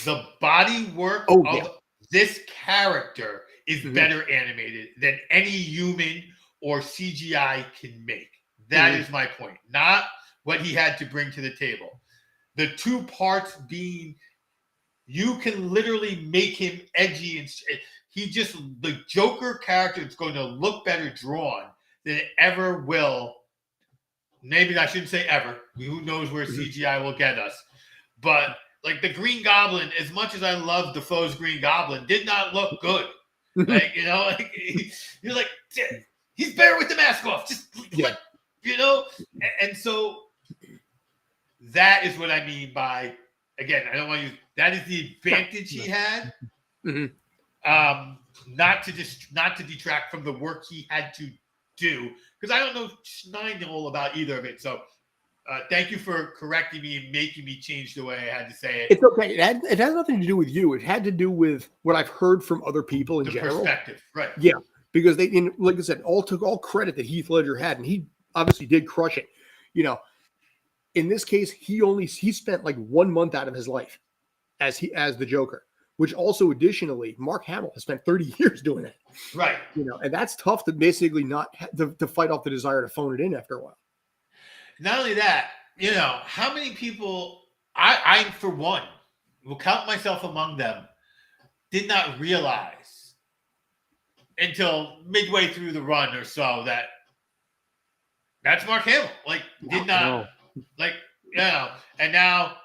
the body work of this character is better animated than any human or CGI can make. That is my point. Not what he had to bring to the table. The two parts being, you can literally make him edgy, and the Joker character is going to look better drawn than it ever will. Maybe I shouldn't say ever. Who knows where CGI will get us. But like the Green Goblin, as much as I love Dafoe's Green Goblin, did not look good. Like, you're like, he's better with the mask off. Just like, and so that is what I mean by, again, I don't want to use, that is the advantage he had. Not to detract from the work he had to do, because I don't know schneinel about either of it. So thank you for correcting me and making me change the way I had to say it. It's okay. It has nothing to do with you. It had to do with what I've heard from other people in general. Perspective, right? Yeah, because like I said, took all credit that Heath Ledger had, and he obviously did crush it. In this case, he spent like 1 month out of his life as the Joker, which also additionally, Mark Hamill has spent 30 years doing it. Right. And that's tough to basically not to fight off the desire to phone it in after a while. Not only that, how many people, I for one, will count myself among them, did not realize until midway through the run or so that that's Mark Hamill. Like, did not, like, and now,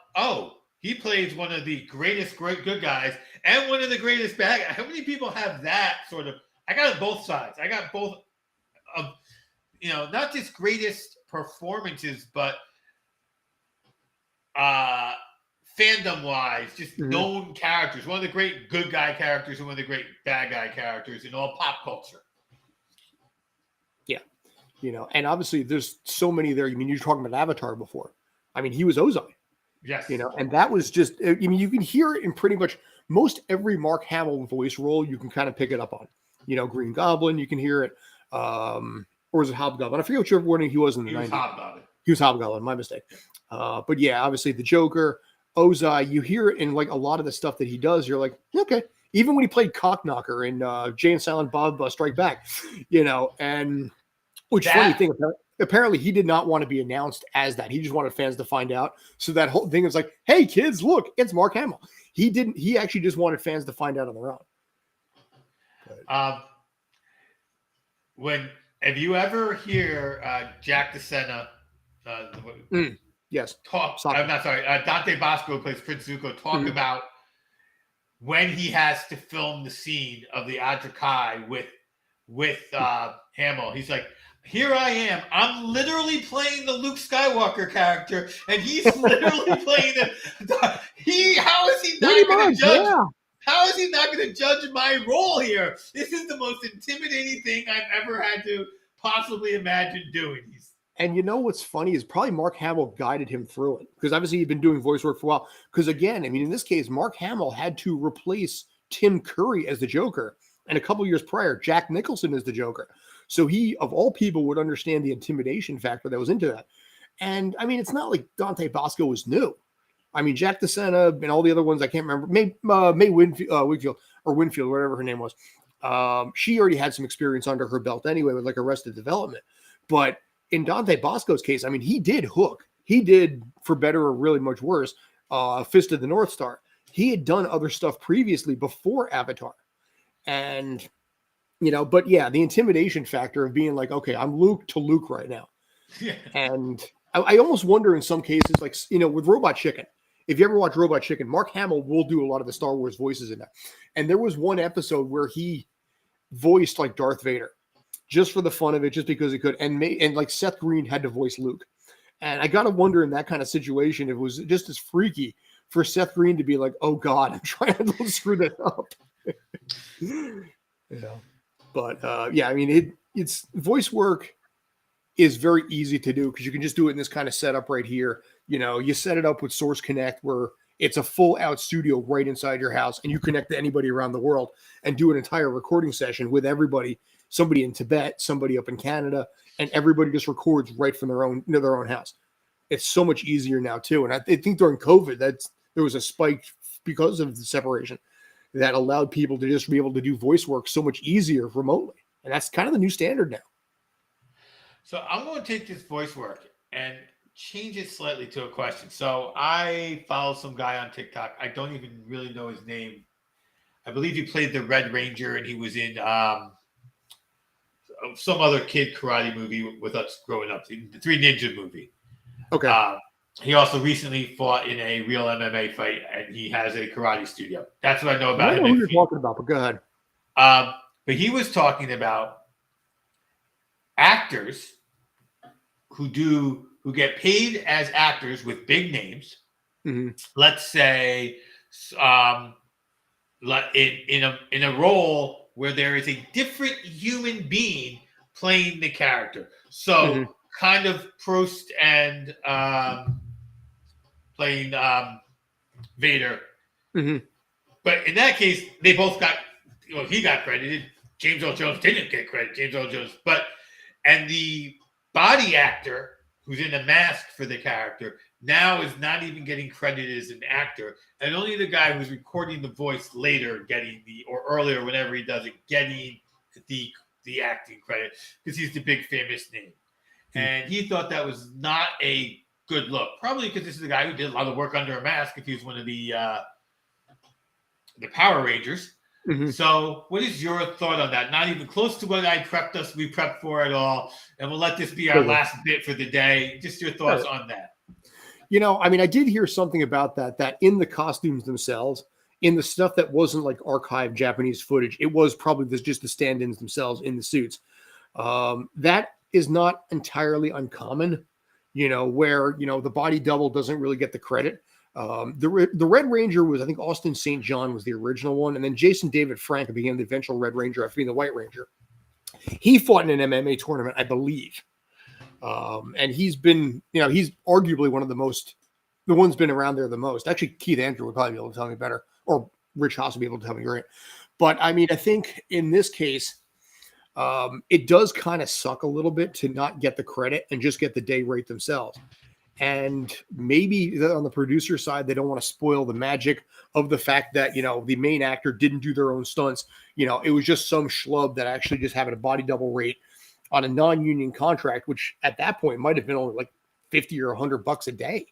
he plays one of the greatest good guys and one of the greatest bad guys. How many people have that sort of? I got it both sides. I got both of, not just greatest performances, but fandom-wise, just known characters. One of the great good guy characters and one of the great bad guy characters in all pop culture. Yeah. And obviously there's so many there. You were talking about Avatar before. He was Ozai. Yes. And that was just, you can hear it in pretty much most every Mark Hamill voice role. You can kind of pick it up on, Green Goblin, you can hear it. Or was it Hobgoblin? I forget whichever one he was in the 90s. Hobgoblin. He was Hobgoblin, my mistake. But yeah, obviously the Joker, Ozai, you hear it in like a lot of the stuff that he does. You're like, okay. Even when he played Cockknocker in Jay and Silent Bob Strike Back, and which funny thing, apparently he did not want to be announced as that. He just wanted fans to find out. So that whole thing is like, hey kids, look, it's Mark Hamill. He actually just wanted fans to find out on their own. If you ever hear Jack DeSena, yes, talk. I'm not sorry. Dante Bosco, who plays Prince Zuko, talk about when he has to film the scene of the Adrakai with Hamill. He's like, here I am. I'm literally playing the Luke Skywalker character, and he's literally playing the. How is he not going to judge? Yeah. How is he not going to judge my role here? This is the most intimidating thing I've ever had to possibly imagine doing. And you know what's funny is probably Mark Hamill guided him through it, because obviously he'd been doing voice work for a while. Because again, I mean, in this case, Mark Hamill had to replace Tim Curry as the Joker, and a couple years prior, Jack Nicholson as the Joker. So he, of all people, would understand the intimidation factor that was into that. And I mean, it's not like Dante Bosco was new. I mean, Jack DeSena and all the other ones, I can't remember. May Winfield, whatever her name was. She already had some experience under her belt anyway with like Arrested Development. But in Dante Bosco's case, I mean, he did Hook. He did, for better or really much worse, Fist of the North Star. He had done other stuff previously before Avatar. And, you know, but yeah, the intimidation factor of being like, okay, I'm Luke to Luke right now. Yeah. And I almost wonder in some cases, like, you know, with Robot Chicken, if you ever watch Robot Chicken, Mark Hamill will do a lot of the Star Wars voices in that. And there was one episode where he voiced like Darth Vader, just for the fun of it, just because he could. And like Seth Green had to voice Luke. And I got to wonder in that kind of situation, if it was just as freaky for Seth Green to be like, oh God, I'm trying to screw this up. Yeah. But yeah, I mean, it's voice work is very easy to do because you can just do it in this kind of setup right here. You know, you set it up with Source Connect where it's a full out studio right inside your house, and you connect to anybody around the world and do an entire recording session with everybody, somebody in Tibet, somebody up in Canada, and everybody just records right from their own house. It's so much easier now too. And I think during COVID, there was a spike because of the separation that allowed people to just be able to do voice work so much easier remotely. And that's kind of the new standard now. So I'm going to take this voice work and change it slightly to a question. So I follow some guy on TikTok. I don't even really know his name. I believe he played the Red Ranger, and he was in some other kid karate movie with us growing up, the Three Ninja movie. Okay. He also recently fought in a real MMA fight, and he has a karate studio. That's what I know about him. I don't know who you're talking about, but go ahead. But he was talking about actors who get paid as actors with big names. Mm-hmm. Let's say in a role where there is a different human being playing the character. So kind of Proust and playing Vader. Mm-hmm. But in that case, they both got, he got credited. James Earl Jones didn't get credit. James Earl Jones. And the body actor who's in a mask for the character now is not even getting credited as an actor. And only the guy who's recording the voice later or earlier, whenever he does it, getting the acting credit because he's the big famous name. And he thought that was not a good look. Probably because this is a guy who did a lot of work under a mask if he was one of the Power Rangers. Mm-hmm. So what is your thought on that? Not even close to what we prepped for at all. And we'll let this be our last bit for the day. Just your thoughts on that. You know, I mean, I did hear something about that in the costumes themselves, in the stuff that wasn't like archived Japanese footage, it was probably just the stand-ins themselves in the suits. That is not entirely uncommon, where, the body double doesn't really get the credit. The Red Ranger was, I think, Austin St. John was the original one. And then Jason David Frank became the eventual Red Ranger after being the White Ranger. He fought in an MMA tournament, I believe. And he's been, he's arguably one of the one's been around there the most. Actually, Keith Andrew would probably be able to tell me better, or Rich Haas would be able to tell me great. But I mean, I think in this case, it does kind of suck a little bit to not get the credit and just get the day rate themselves. And maybe on the producer side, they don't want to spoil the magic of the fact that, the main actor didn't do their own stunts. It was just some schlub that actually just having a body double rate on a non-union contract, which at that point might have been only like $50 or $100 a day.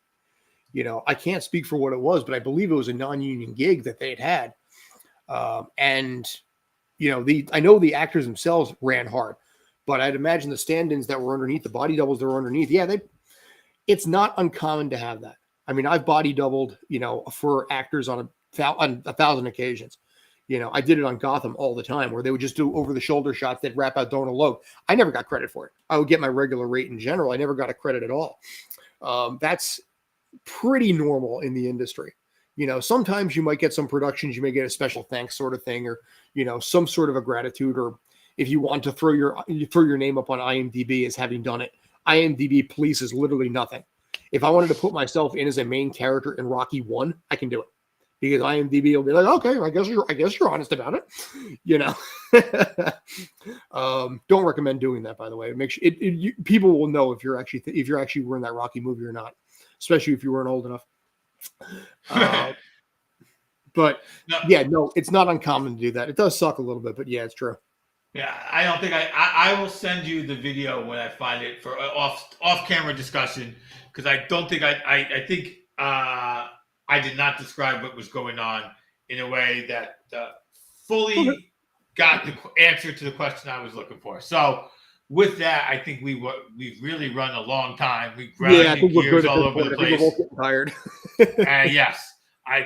I can't speak for what it was, but I believe it was a non-union gig that they had. And I know the actors themselves ran hard, but I'd imagine the stand-ins that were underneath, the body doubles that were underneath. Yeah, it's not uncommon to have that. I mean, I've body doubled, for actors on a on 1,000 occasions. I did it on Gotham all the time, where they would just do over-the-shoulder shots that wrap out Donald Logue. I never got credit for it. I would get my regular rate in general. I never got a credit at all. That's pretty normal in the industry. Sometimes you might get some productions, you may get a special thanks sort of thing, or some sort of a gratitude, or if you want to throw your name up on IMDb as having done it. IMDb polices literally nothing. If I wanted to put myself in as a main character in Rocky 1, I can do it. Because IMDb will be like, okay, I guess you're honest about it, Don't recommend doing that, by the way. Make sure people will know if you're actually were in that Rocky movie or not, especially if you weren't old enough. But no, it's not uncommon to do that. It does suck a little bit, but yeah, it's true. Yeah, I don't think I will send you the video when I find it for off camera discussion, because I don't think I think I did not describe what was going on in a way that fully got the answer to the question I was looking for. So with that, I think we've really run a long time. We've grinded gears all over the place. We're both getting tired. Yes, I'm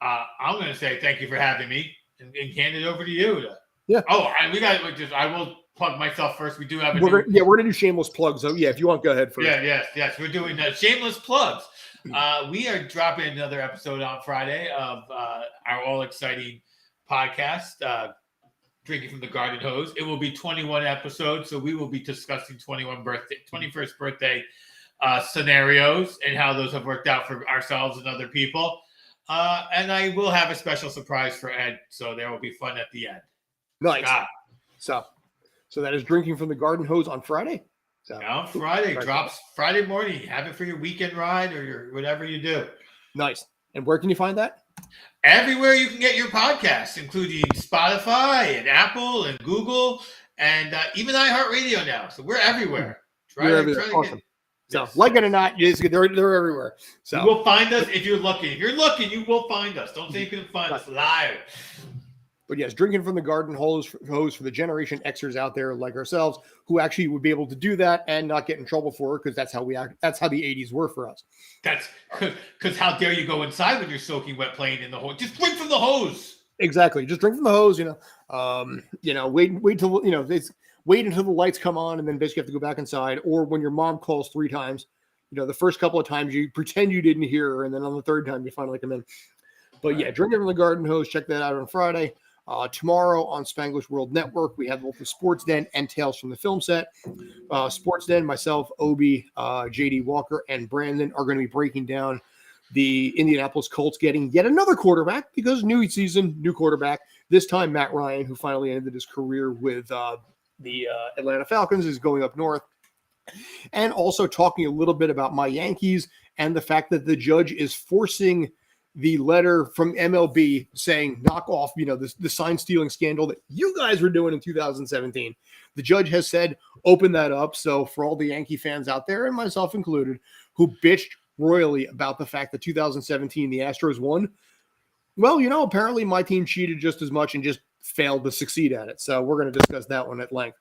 going to say thank you for having me and hand it over to you. I will plug myself first. We do have we're gonna do shameless plugs. So yeah, if you want, go ahead first. Yes. We're doing shameless plugs. We are dropping another episode on Friday of our all exciting podcast, Drinking from the Garden Hose. It will be 21 episodes, so we will be discussing 21st birthday scenarios and how those have worked out for ourselves and other people. And I will have a special surprise for Ed, so there will be fun at the end. Nice. So that is Drinking from the Garden Hose on Friday. So on Friday, drops Friday morning. Have it for your weekend ride or your whatever you do. Nice. And where can you find that? Everywhere you can get your podcasts, including Spotify and Apple and Google and even iHeartRadio now. So we're everywhere. Awesome. So like it or not, they're everywhere. So you will find us if you're looking. If you're looking, you will find us. Don't say you couldn't find us live. But yes, Drinking from the Garden Hose for the Generation Xers out there like ourselves, who actually would be able to do that and not get in trouble for it, because that's how we act. That's how the 80s were for us. That's because how dare you go inside when you're soaking wet playing in the hose? Just drink from the hose. Exactly. Just drink from the hose. Wait till wait until the lights come on, and then basically have to go back inside. Or when your mom calls 3 times, the first couple of times you pretend you didn't hear her, and then on the 3rd time you finally come in. But yeah, Drinking from the Garden Hose. Check that out on Friday. Tomorrow on Spanglish World Network, we have both the Sports Den and Tales from the Film Set. Sports Den, myself, Obi, JD Walker, and Brandon are going to be breaking down the Indianapolis Colts getting yet another quarterback, because new season, new quarterback. This time, Matt Ryan, who finally ended his career with the Atlanta Falcons, is going up north. And also talking a little bit about my Yankees and the fact that the judge is forcing the letter from MLB saying, knock off, the sign stealing scandal that you guys were doing in 2017. The judge has said, open that up. So for all the Yankee fans out there, and myself included, who bitched royally about the fact that 2017, the Astros won, well, apparently my team cheated just as much and just failed to succeed at it. So we're going to discuss that one at length.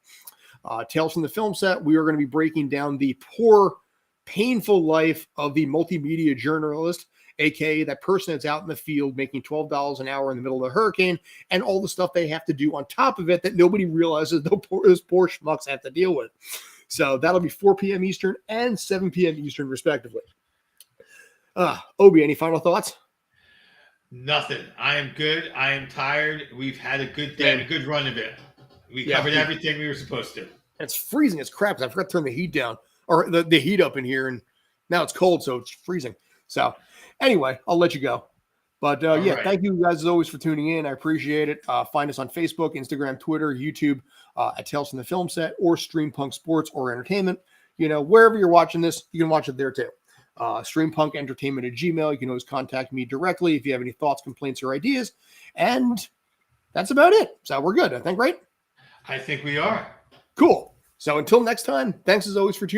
Tales from the Film Set, we are going to be breaking down the poor, painful life of the multimedia journalist, aka that person that's out in the field making $12 an hour in the middle of a hurricane, and all the stuff they have to do on top of it that nobody realizes those poor schmucks have to deal with. So that'll be 4 p.m. Eastern and 7 p.m. Eastern, respectively. Obi, any final thoughts? Nothing. I am good. I am tired. We've had a good day, a good run of it. We covered everything we were supposed to. It's freezing as crap. I forgot to turn the heat down, or the heat up in here, and now it's cold, so it's freezing. So anyway, I'll let you go. But right. Thank you guys as always for tuning in. I appreciate it. Find us on Facebook, Instagram, Twitter, YouTube, at Tales from the Film Set, or Streampunk Sports or Entertainment. Wherever you're watching this, you can watch it there too. streampunkentertainment@gmail. You can always contact me directly if you have any thoughts, complaints, or ideas. And that's about it. So we're good, I think, right? I think we are. Cool. So until next time, thanks as always for tuning in.